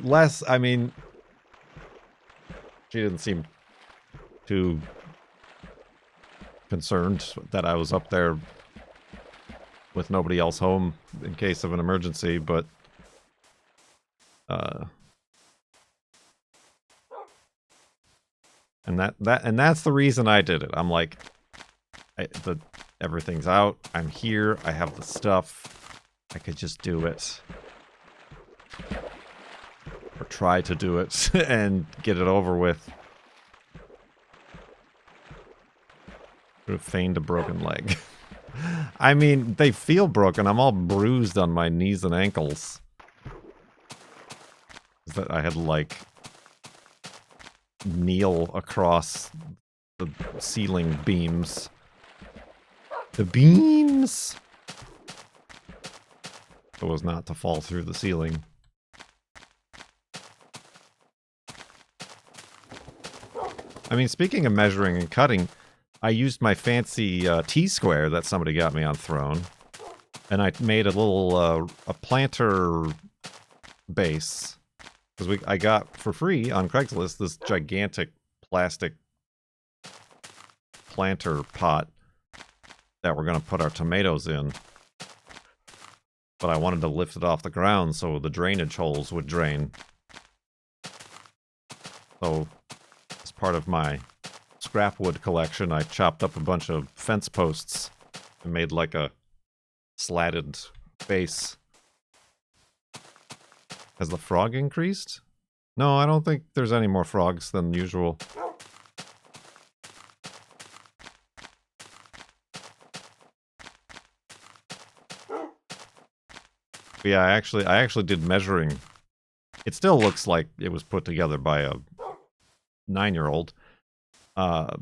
less, I mean, she didn't seem too concerned that I was up there with nobody else home in case of an emergency, but and that's the reason I did it. I'm like, everything's out. I'm here. I have the stuff. I could just do it. Or try to do it and get it over with. Could have feigned a broken leg. I mean, they feel broken. I'm all bruised on my knees and ankles. That I had, like, kneel across the ceiling beams. The beams! It was not to fall through the ceiling. I mean, speaking of measuring and cutting, I used my fancy T-square that somebody got me on Throne, and I made a little a planter base, because I got for free on Craigslist this gigantic plastic planter pot that we're going to put our tomatoes in. But I wanted to lift it off the ground so the drainage holes would drain. So, as part of my scrap wood collection, I chopped up a bunch of fence posts and made like a slatted base. Has the frog increased? No, I don't think there's any more frogs than usual. But yeah, I actually did measuring. It still looks like it was put together by a 9-year-old. But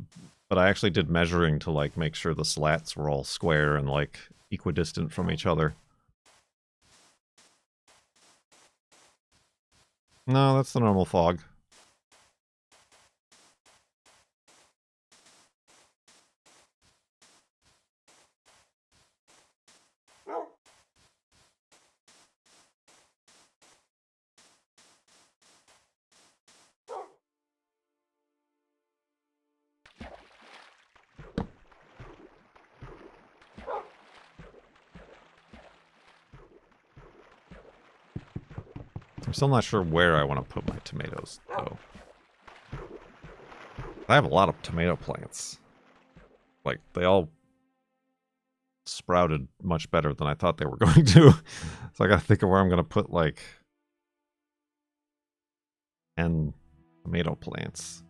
I actually did measuring to, like, make sure the slats were all square and, like, equidistant from each other. No, that's the normal fog. I'm still not sure where I want to put my tomatoes, though. I have a lot of tomato plants. Like, they all sprouted much better than I thought they were going to. So I gotta think of where I'm gonna put, like, 10 tomato plants.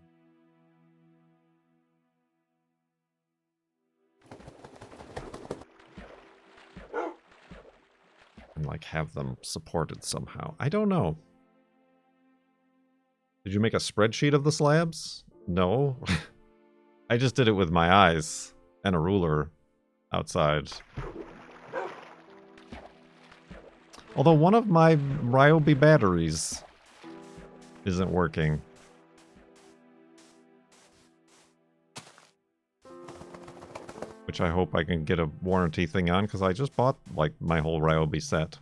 And, like, have them supported somehow. I don't know. Did you make a spreadsheet of the slabs? No. I just did it with my eyes and a ruler outside. Although one of my Ryobi batteries isn't working. Which I hope I can get a warranty thing on, because I just bought, like, my whole Ryobi set.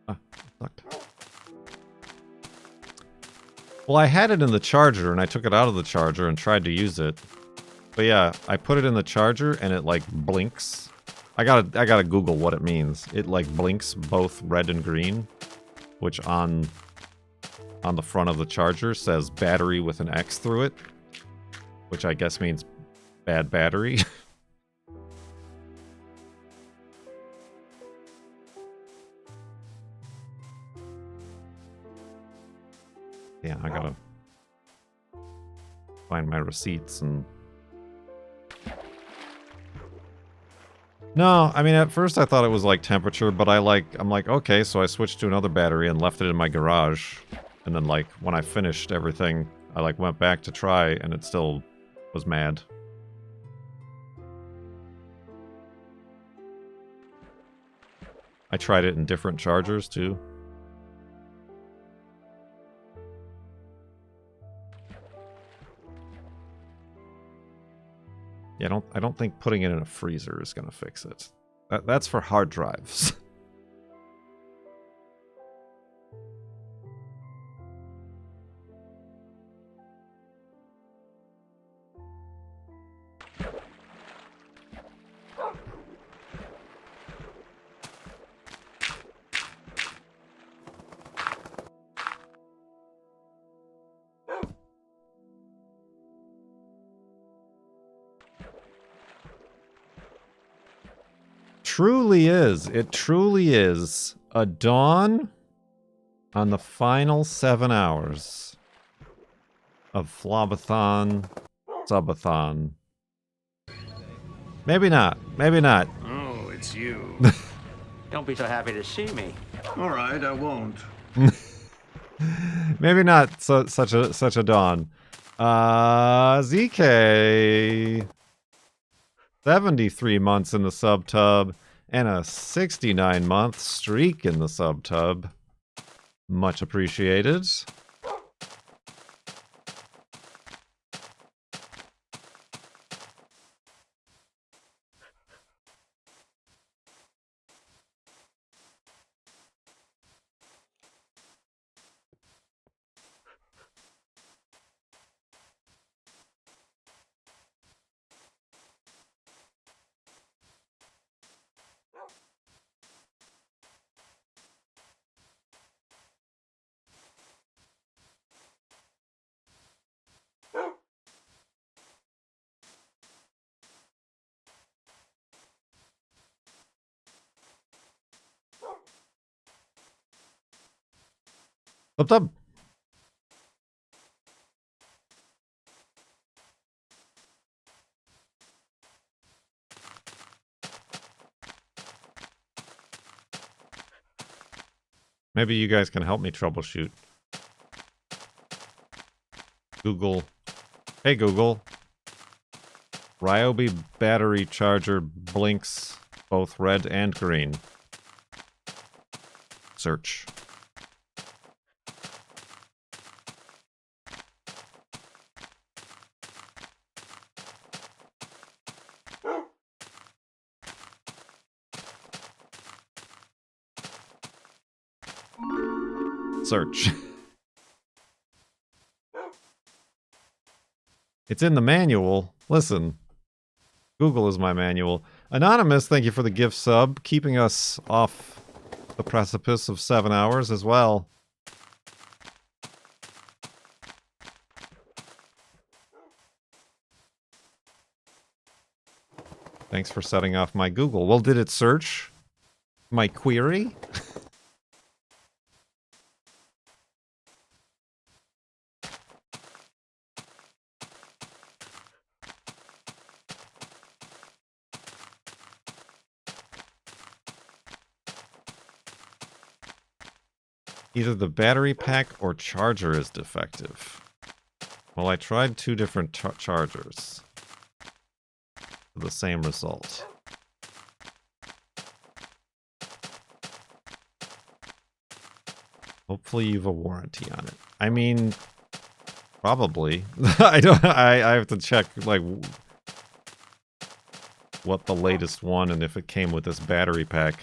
Ah, sucked. Well, I had it in the charger, and I took it out of the charger and tried to use it. But yeah, I put it in the charger, and it, like, blinks. I gotta Google what it means. It, like, blinks both red and green, which on the front of the charger says battery with an X through it, which I guess means bad battery. Yeah, I gotta find my receipts and... No, I mean, at first I thought it was, like, temperature, but I'm like, okay, so I switched to another battery and left it in my garage. And then, like, when I finished everything, I, like, went back to try, and it still was mad. I tried it in different chargers, too. Yeah, I don't think putting it in a freezer is gonna fix it. That's for hard drives. Truly is. It truly is a dawn on the final 7 hours of FLoB-a-thon, subathon. Maybe not. Maybe not. Oh, it's you. Don't be so happy to see me. All right, I won't. Maybe not such a dawn. ZK 73 months in the subtub and a 69-month streak in the subtub. Much appreciated. Subtub. Maybe you guys can help me troubleshoot. Google. Hey Google. Ryobi battery charger blinks both red and green. Search. Search. It's in the manual. Listen. Google is my manual. Anonymous, thank you for the gift sub. Keeping us off the precipice of 7 hours as well. Thanks for setting off my Google. Well, did it search my query? Either the battery pack or charger is defective. Well, I tried 2 different chargers for the same result. Hopefully you have a warranty on it. I mean, probably. I have to check, like, what the latest one and if it came with this battery pack.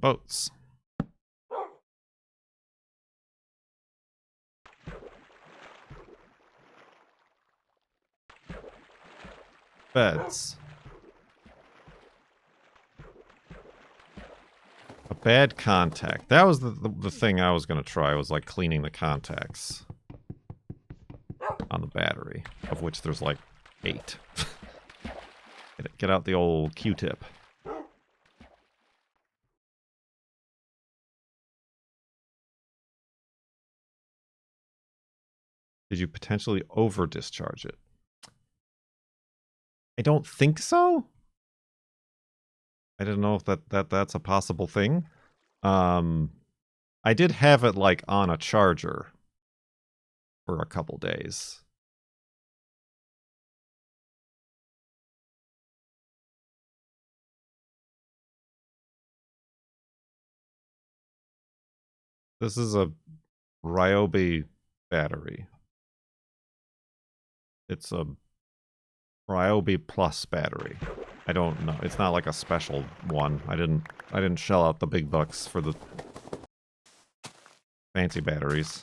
Boats. Beds. A bad contact. That was the thing I was going to try, was like cleaning the contacts on the battery, of which there's like 8. Get out the old Q-tip. Did you potentially over discharge it? I don't think so. I didn't know if that's a possible thing. I did have it like on a charger for a couple days. This is a Ryobi battery. It's a Ryobi Plus battery. I don't know. It's not like a special one. I didn't shell out the big bucks for the fancy batteries.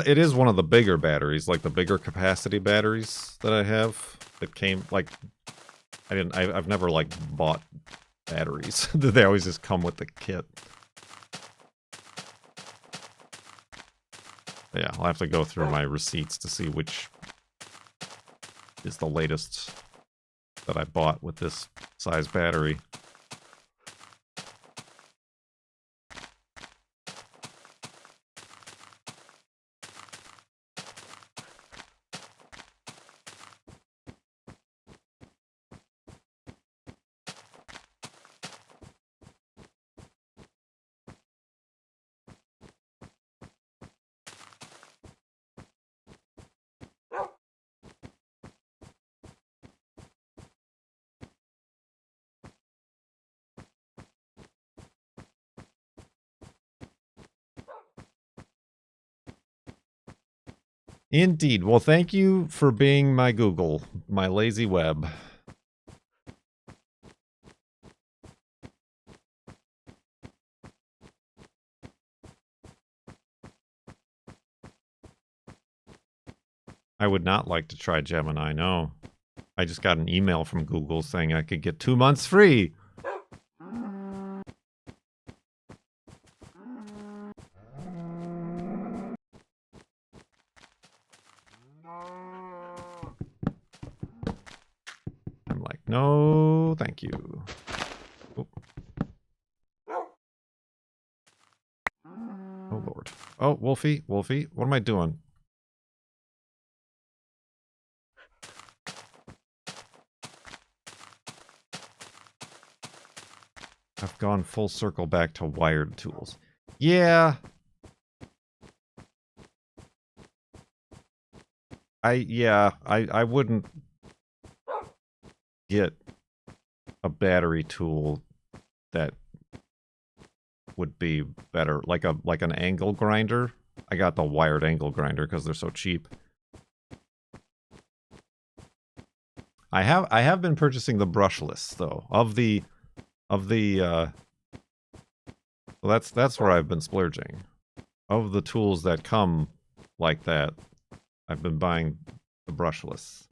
It is one of the bigger batteries, like the bigger capacity batteries that I have. It came like I've never like bought batteries. They always just come with the kit. But yeah, I'll have to go through my receipts to see which is the latest that I bought with this size battery. Indeed. Well, thank you for being my Google, my lazy web. I would not like to try Gemini, no. I just got an email from Google saying I could get 2 months free. I'm like, no, thank you. Oh. Oh, Lord. Oh, Wolfie, Wolfie, what am I doing? I've gone full circle back to wired tools. Yeah. I wouldn't get a battery tool that would be better, like an angle grinder. I got the wired angle grinder because they're so cheap. I have been purchasing the brushless though. Well, that's where I've been splurging. Of the tools that come like that, I've been buying the brushless.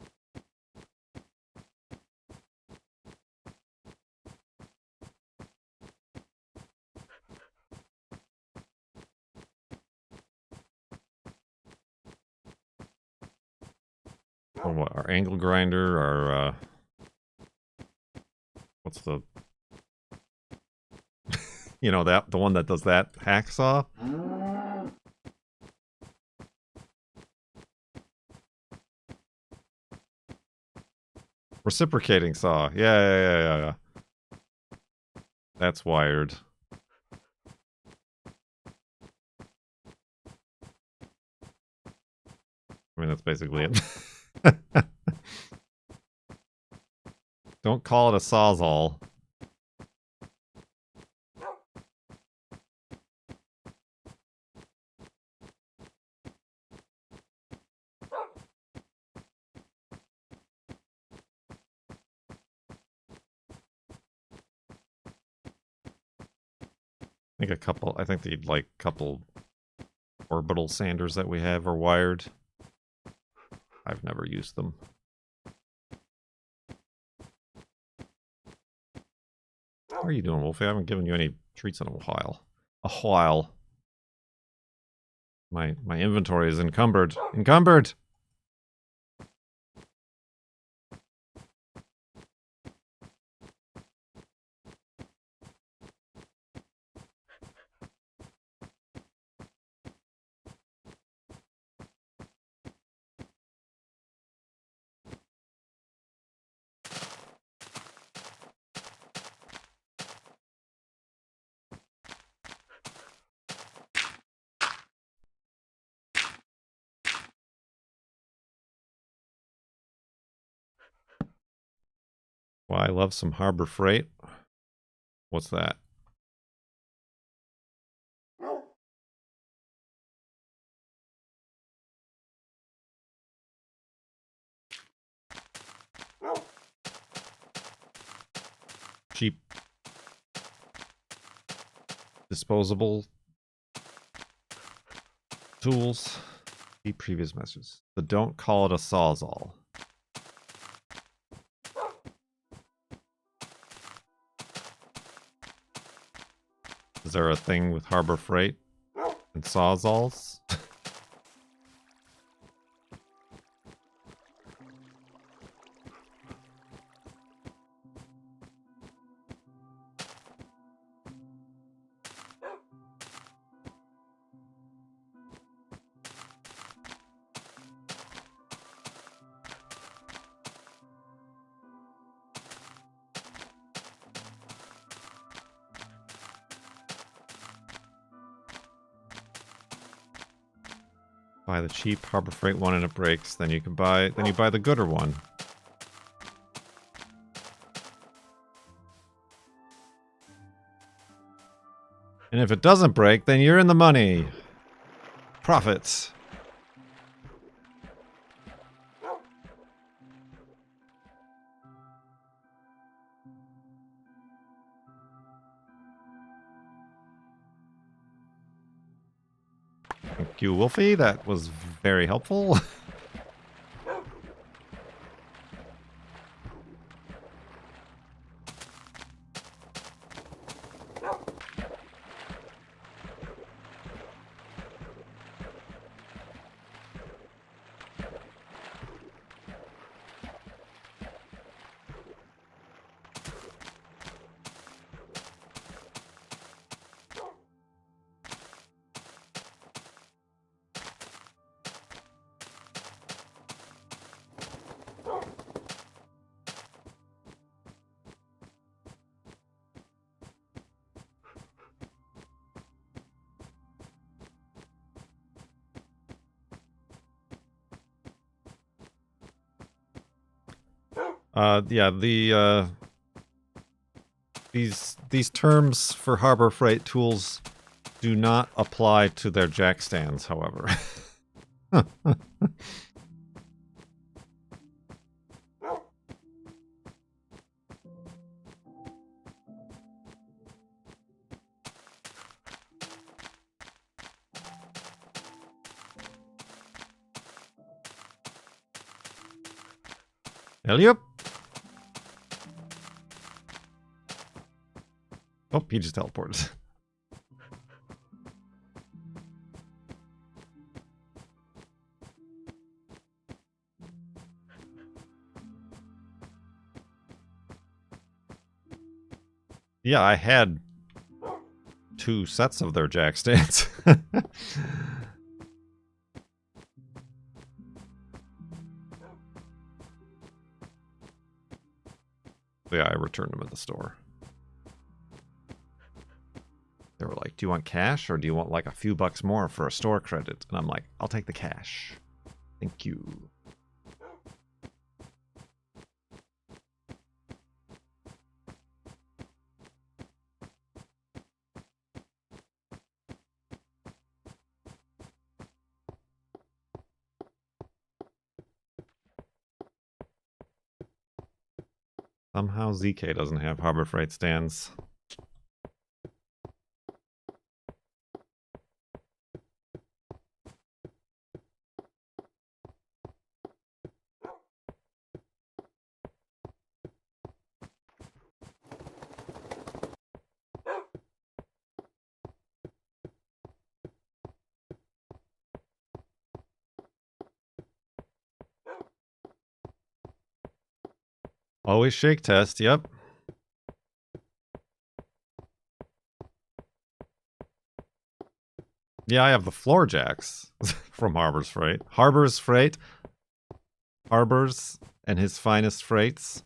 Oh, what, our angle grinder, our what's the you know, that the one that does that hacksaw? Reciprocating saw. Yeah. That's wired. I mean, that's basically it. Don't call it a sawzall. I think the like couple orbital sanders that we have are wired. I've never used them. How are you doing, Wolfie? I haven't given you any treats in a while. My inventory is encumbered. Encumbered! Well, I love some Harbor Freight. What's that? Cheap disposable tools. See previous messages. But don't call it a sawzall. Is there a thing with Harbor Freight and sawzalls? Buy the cheap Harbor Freight one and it breaks, then you buy the gooder one. And if it doesn't break, then you're in the money. Profits. Thank you, Wolfie. That was very helpful. Yeah, these terms for Harbor Freight tools do not apply to their jack stands, however. Yep. Oh, he just teleported. Yeah, I had 2 sets of their jack stands. Yeah, I returned them at the store. They were like, do you want cash or do you want like a few bucks more for a store credit? And I'm like, I'll take the cash. Thank you. Somehow ZK doesn't have Harbor Freight stands. Always shake test, yep. Yeah, I have the floor jacks from Harbor's Freight. Harbor's Freight. Harbor's and his finest freights.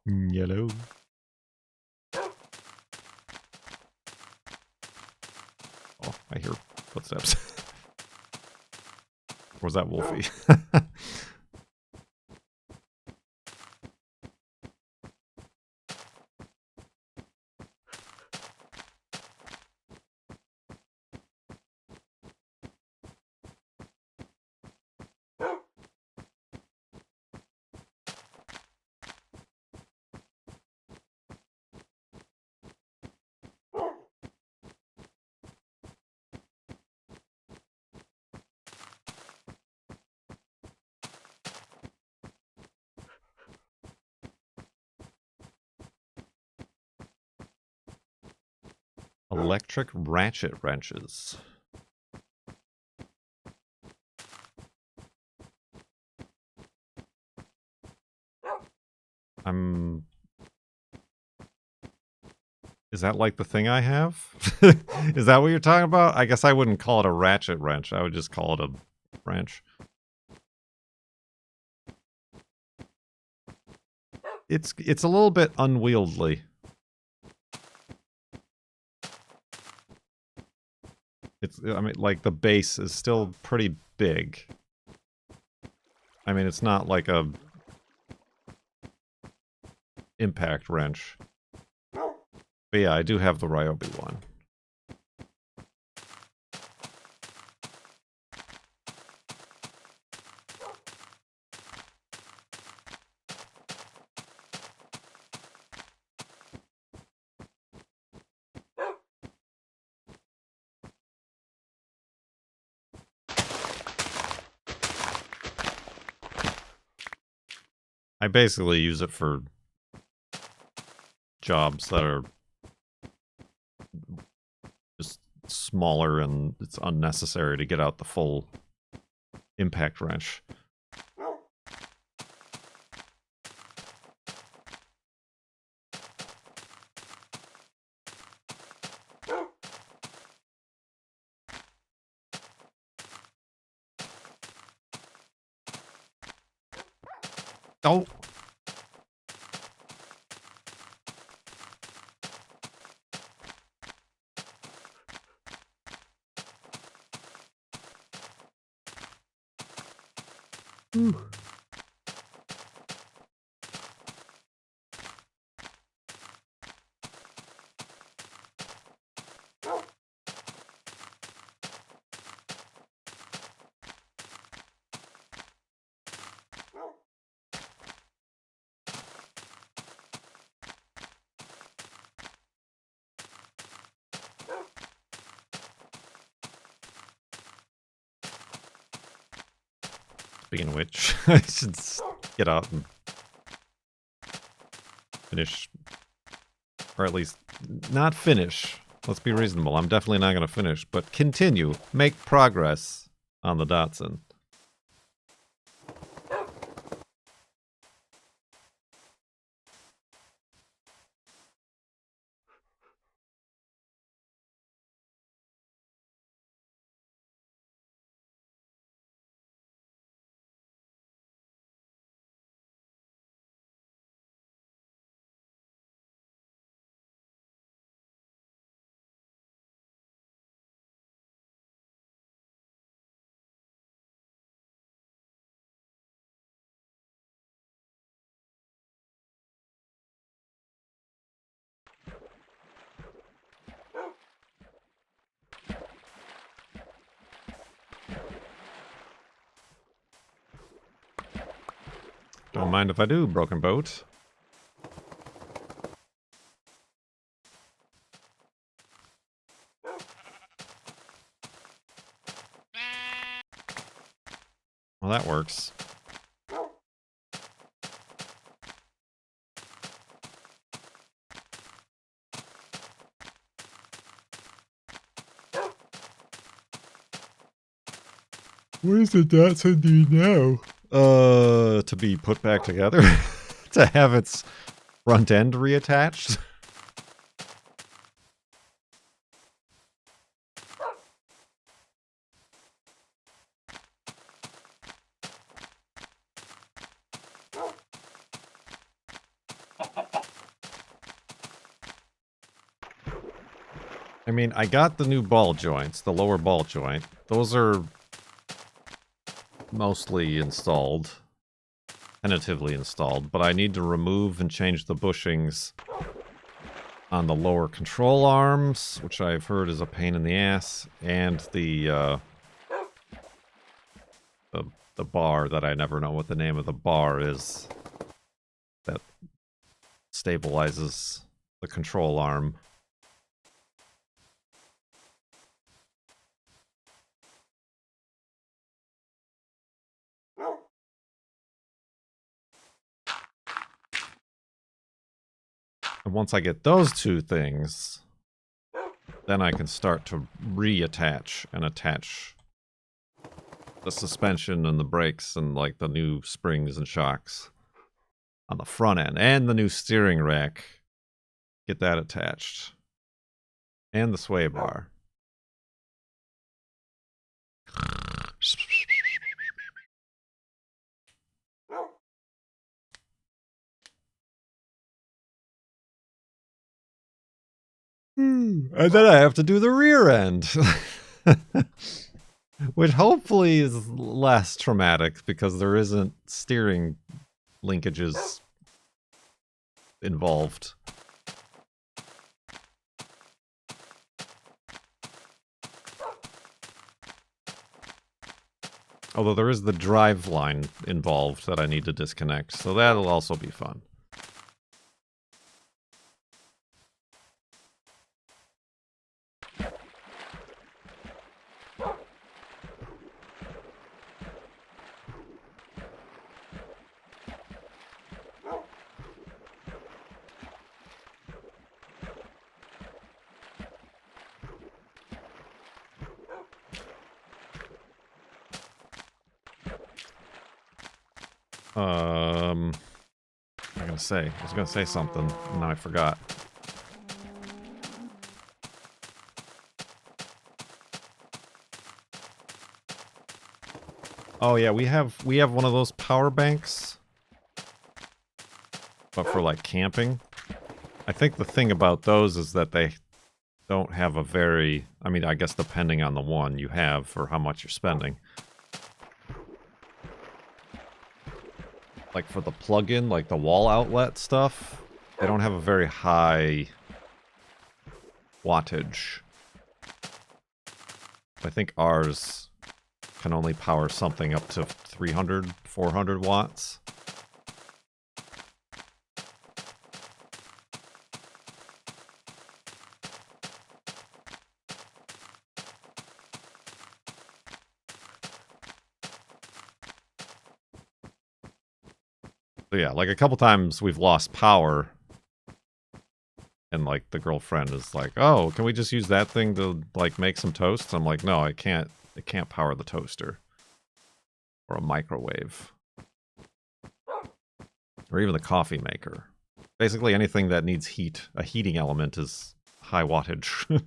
Yellow. Oh, I hear footsteps. Or was that Wolfie? Electric ratchet wrenches. Is that like the thing I have? Is that what you're talking about? I guess I wouldn't call it a ratchet wrench. I would just call it a wrench. It's a little bit unwieldy. I mean, like, the base is still pretty big. I mean, it's not like a impact wrench. But yeah, I do have the Ryobi one. I basically use it for jobs that are just smaller and it's unnecessary to get out the full impact wrench. Oh! Speaking of which, I should get out and finish. Or at least, not finish. Let's be reasonable. I'm definitely not going to finish, but continue. Make progress on the Datsun. Don't mind if I do, broken boat. Well, that works. What is the Datsun do now? To be put back together? To have its front end reattached? I mean, I got the new ball joints, the lower ball joint. Those are mostly installed, tentatively installed, but I need to remove and change the bushings on the lower control arms, which I've heard is a pain in the ass, and the bar that I never know what the name of the bar is that stabilizes the control arm. And once I get those two things, then I can start to reattach and attach the suspension and the brakes and like the new springs and shocks on the front end and the new steering rack. Get that attached. And the sway bar. And then I have to do the rear end. Which hopefully is less traumatic because there isn't steering linkages involved. Although there is the drive line involved that I need to disconnect, so that'll also be fun. I was gonna say something, and now I forgot. Oh yeah, we have one of those power banks, but for like camping. I think the thing about those is that they don't have a very, I mean, I guess depending on the one you have for how much you're spending. Like for the plug-in, like the wall outlet stuff, they don't have a very high wattage. I think ours can only power something up to 300, 400 watts. So yeah, like a couple times we've lost power. And like the girlfriend is like, "Oh, can we just use that thing to like make some toast?" I'm like, "No, I can't. It can't power the toaster or a microwave or even the coffee maker. Basically anything that needs heat, a heating element is high wattage."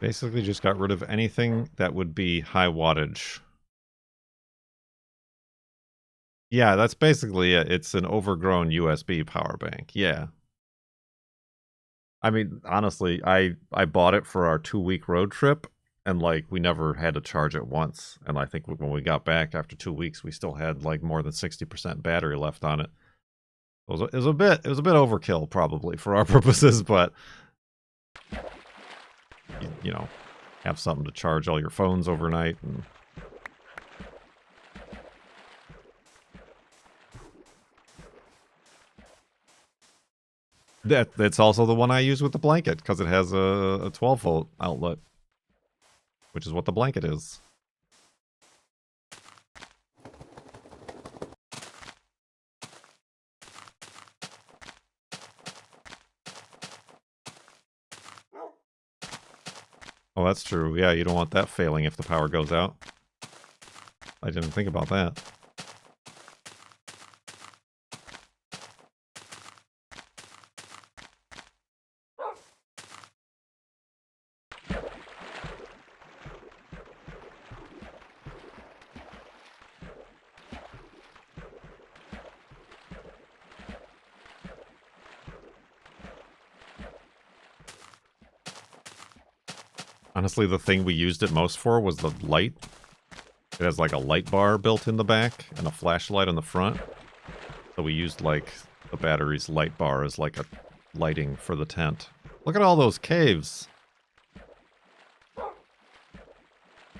Basically just got rid of anything that would be high wattage. Yeah, that's basically it. It's an overgrown USB power bank. Yeah. I mean, honestly, I bought it for our 2-week road trip, and like we never had to charge it once. And I think when we got back after 2 weeks, we still had like more than 60% battery left on it. It was a bit overkill probably for our purposes, but you know, have something to charge all your phones overnight and that's also the one I use with the blanket because it has a 12-volt outlet, which is what the blanket is. Oh, that's true. Yeah, you don't want that failing if the power goes out. I didn't think about that. Honestly, the thing we used it most for was the light. It has like a light bar built in the back and a flashlight on the front. So we used like the battery's light bar as like a lighting for the tent. Look at all those caves.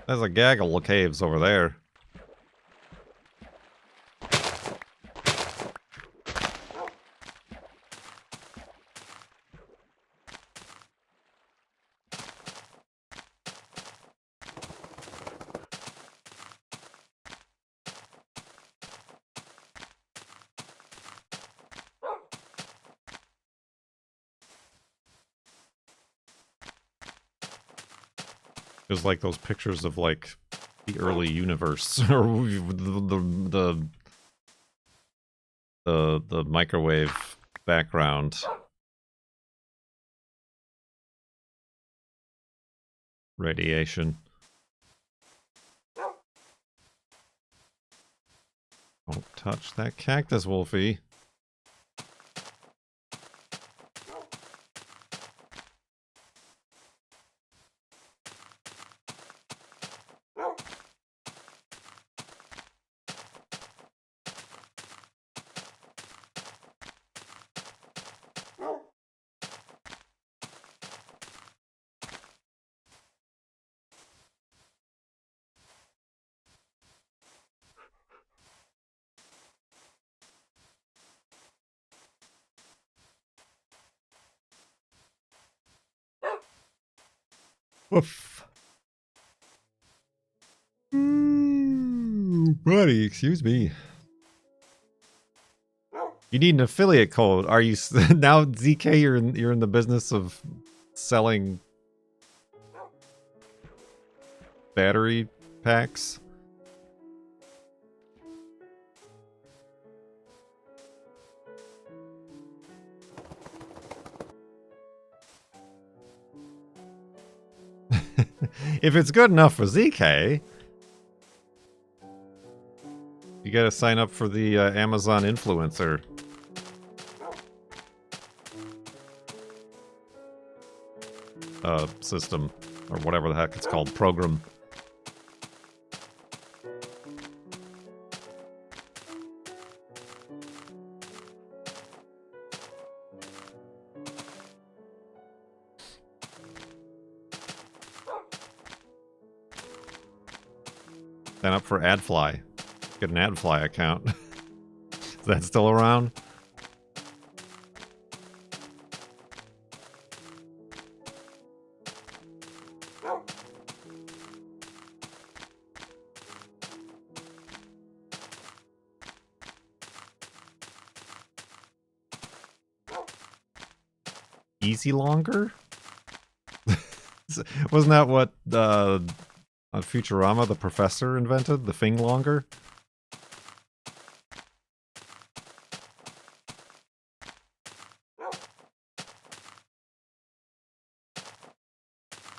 There's a gaggle of caves over there. There's like those pictures of like the early universe or the microwave background. Radiation. Don't touch that cactus, Wolfie. Woof. Ooh, buddy, excuse me. You need an affiliate code. Are you now, ZK? You're in the business of selling battery packs. If it's good enough for ZK, you gotta sign up for the Amazon influencer. System, or whatever the heck it's called, program. Sign up for AdFly. Get an AdFly account. Is that still around? Easy longer? Wasn't that what on Futurama the professor invented? The thing longer?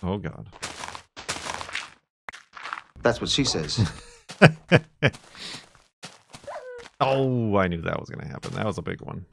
Oh god. That's what she says. Oh, I knew that was going to happen. That was a big one.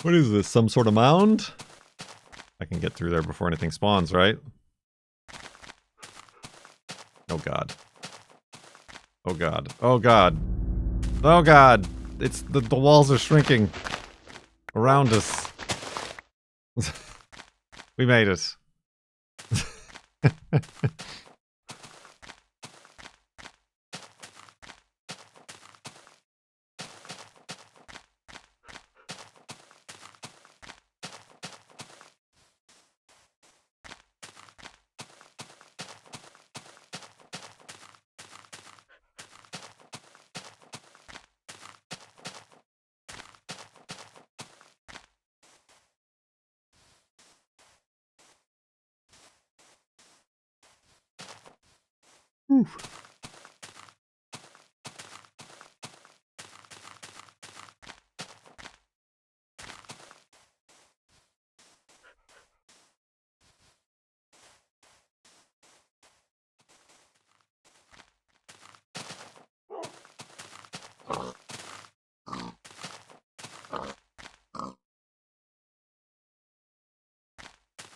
What is this? Some sort of mound? I can get through there before anything spawns, right? Oh god. Oh god. Oh god. Oh god! It's the walls are shrinking around us. We made it.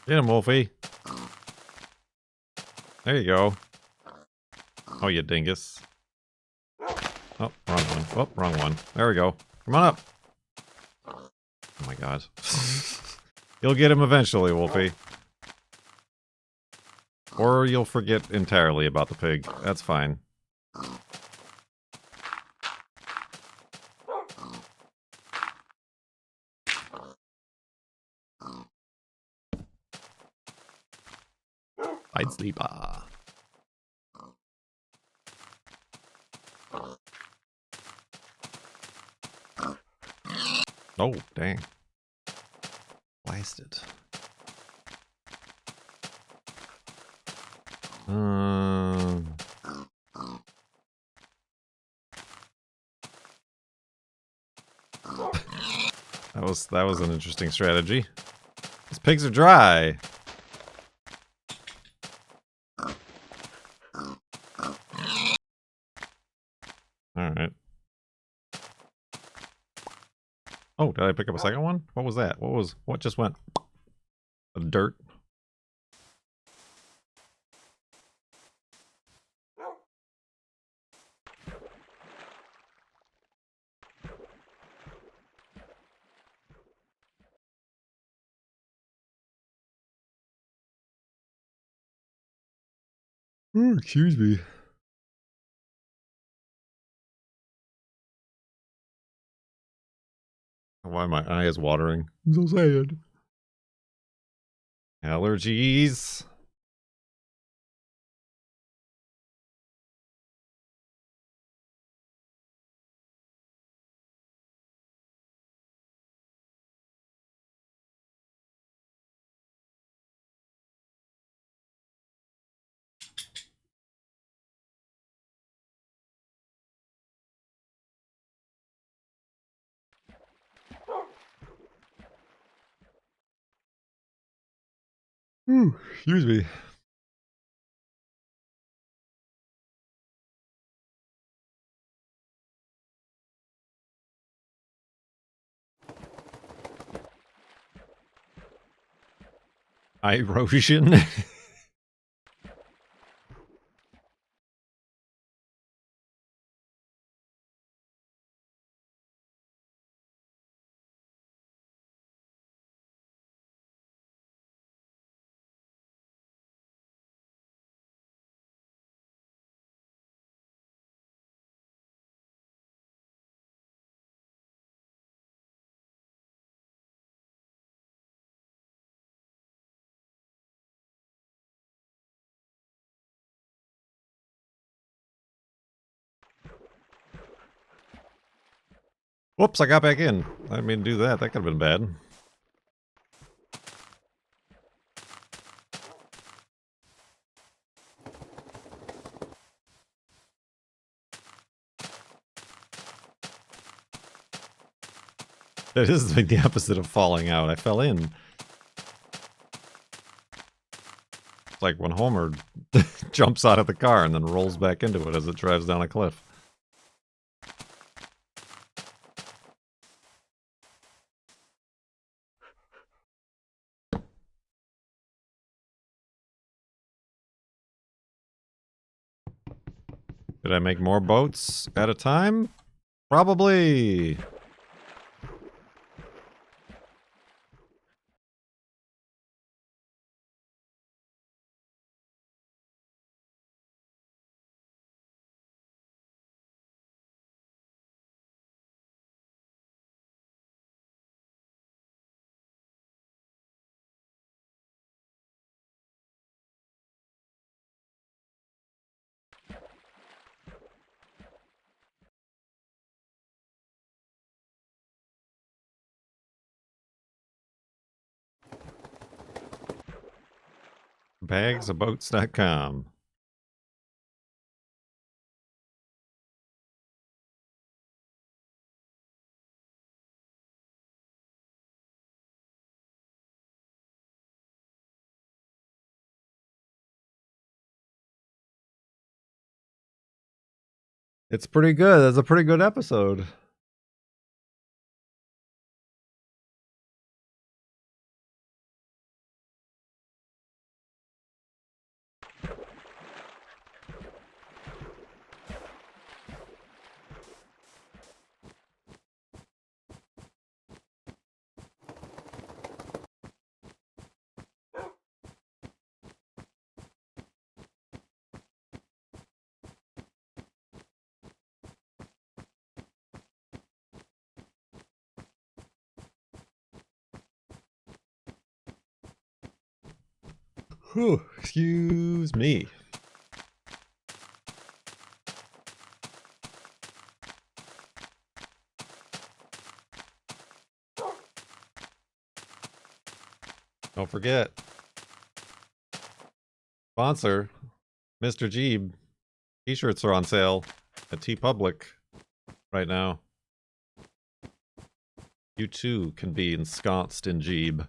Get him, Wolfie. There you go. Oh, you dingus. Oh, wrong one. Oh, wrong one. There we go. Come on up. Oh my god. You'll get him eventually, Wolfie. Or you'll forget entirely about the pig. That's fine. I'd sleeper. Oh, dang. Blasted. That was an interesting strategy. These pigs are dry. Alright. Oh, did I pick up a second one? What was that? What just went? Dirt. Oh, excuse me. Why are my eyes watering? I'm so sad. Allergies. Ooh, excuse me. Erosion. Whoops, I got back in. I didn't mean to do that. That could have been bad. That is like the opposite of falling out. I fell in. It's like when Homer jumps out of the car and then rolls back into it as it drives down a cliff. Did I make more boats at a time? Probably. Bagsofboats.com. It's pretty good. That's a pretty good episode. Whew, excuse me. Don't forget. Sponsor, Mr. Jeeb. T-shirts are on sale at TeePublic right now. You too can be ensconced in Jeeb.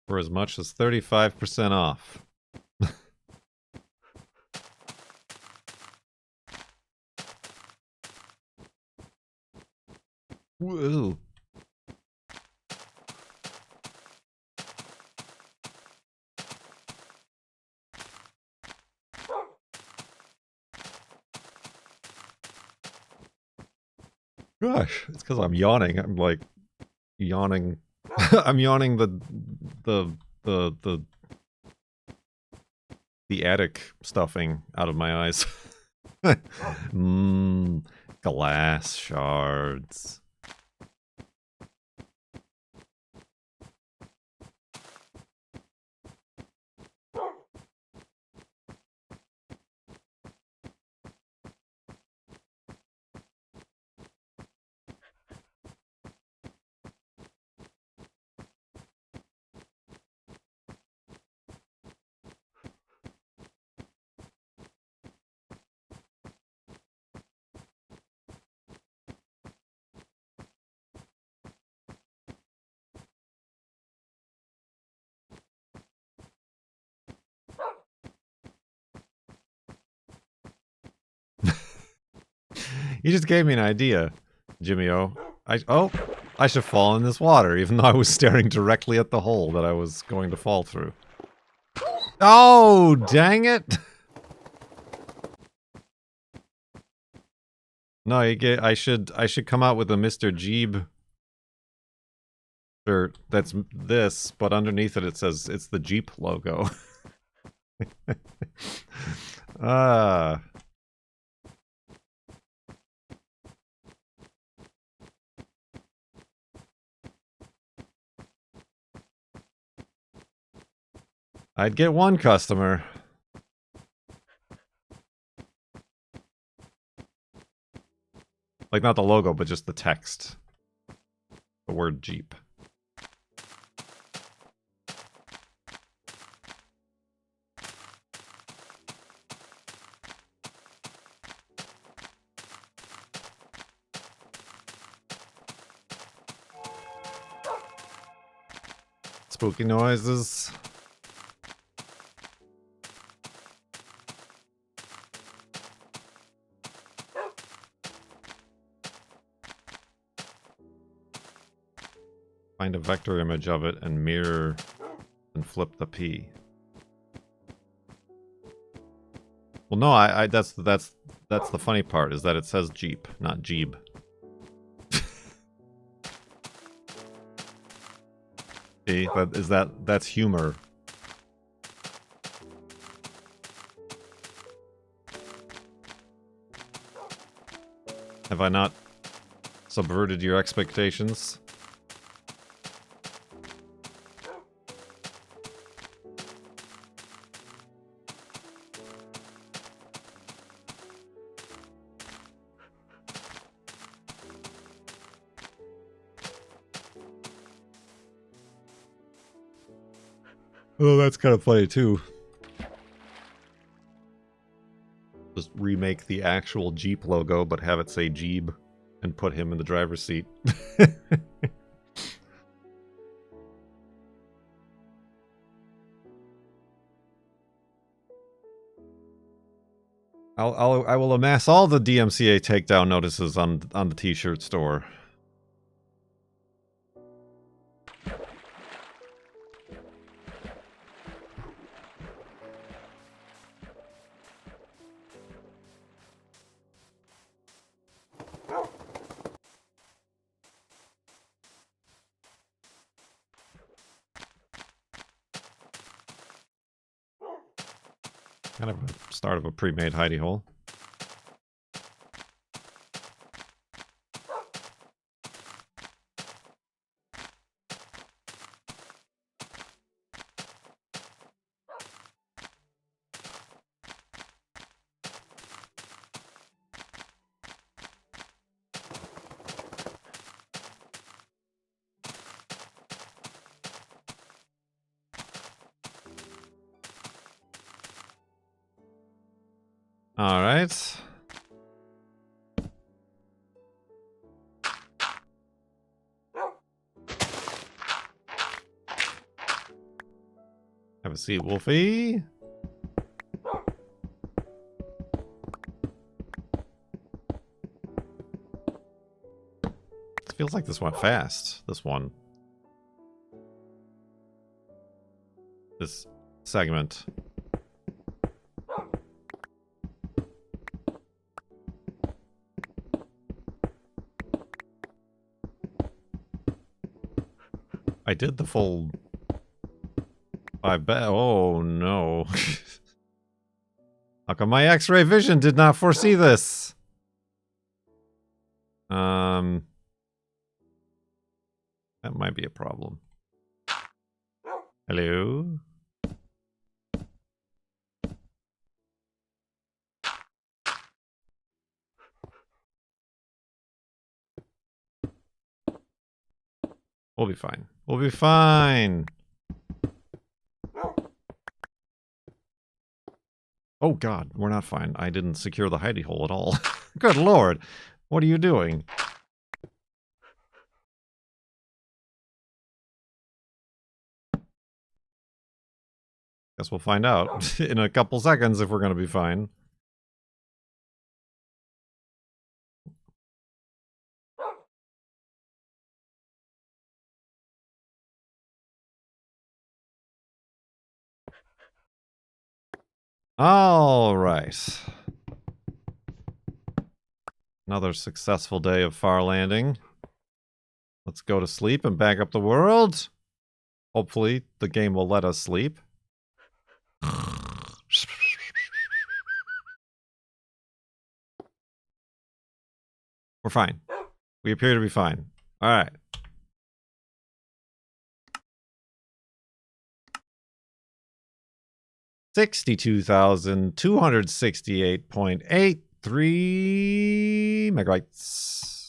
For as much as 35% off. Whoa. Gosh, it's because I'm yawning. I'm like yawning. I'm yawning the attic stuffing out of my eyes. Glass shards. You just gave me an idea, Jimmy-O. I should fall in this water, even though I was staring directly at the hole that I was going to fall through. Oh, dang it! No, I should come out with a Mr. Jeeb shirt that's this, but underneath it says it's the Jeep logo. I'd get one customer. Like, not the logo, but just the text. The word Jeep. Spooky noises. Find a vector image of it and mirror and flip the P. Well, no, I that's the funny part, is that it says Jeep, not Jeeb. See, that's humor. Have I not subverted your expectations? Oh, that's kind of funny too. Just remake the actual Jeep logo, but have it say Jeeb, and put him in the driver's seat. I will amass all the DMCA takedown notices on the T-shirt store. Kind of a start of a pre-made hidey hole. All right. Have a seat, Wolfie. It feels like this went fast. This one. This segment. I did the full... I bet... Oh, no. How come my X-ray vision did not foresee this? That might be a problem. Hello? We'll be fine. We'll be fine. Oh god, we're not fine. I didn't secure the hidey hole at all. Good lord. What are you doing? Guess we'll find out in a couple seconds if we're going to be fine. All right. Another successful day of far landing. Let's go to sleep and back up the world. Hopefully, the game will let us sleep. We're fine. We appear to be fine. All right. $62,268.83 megabytes.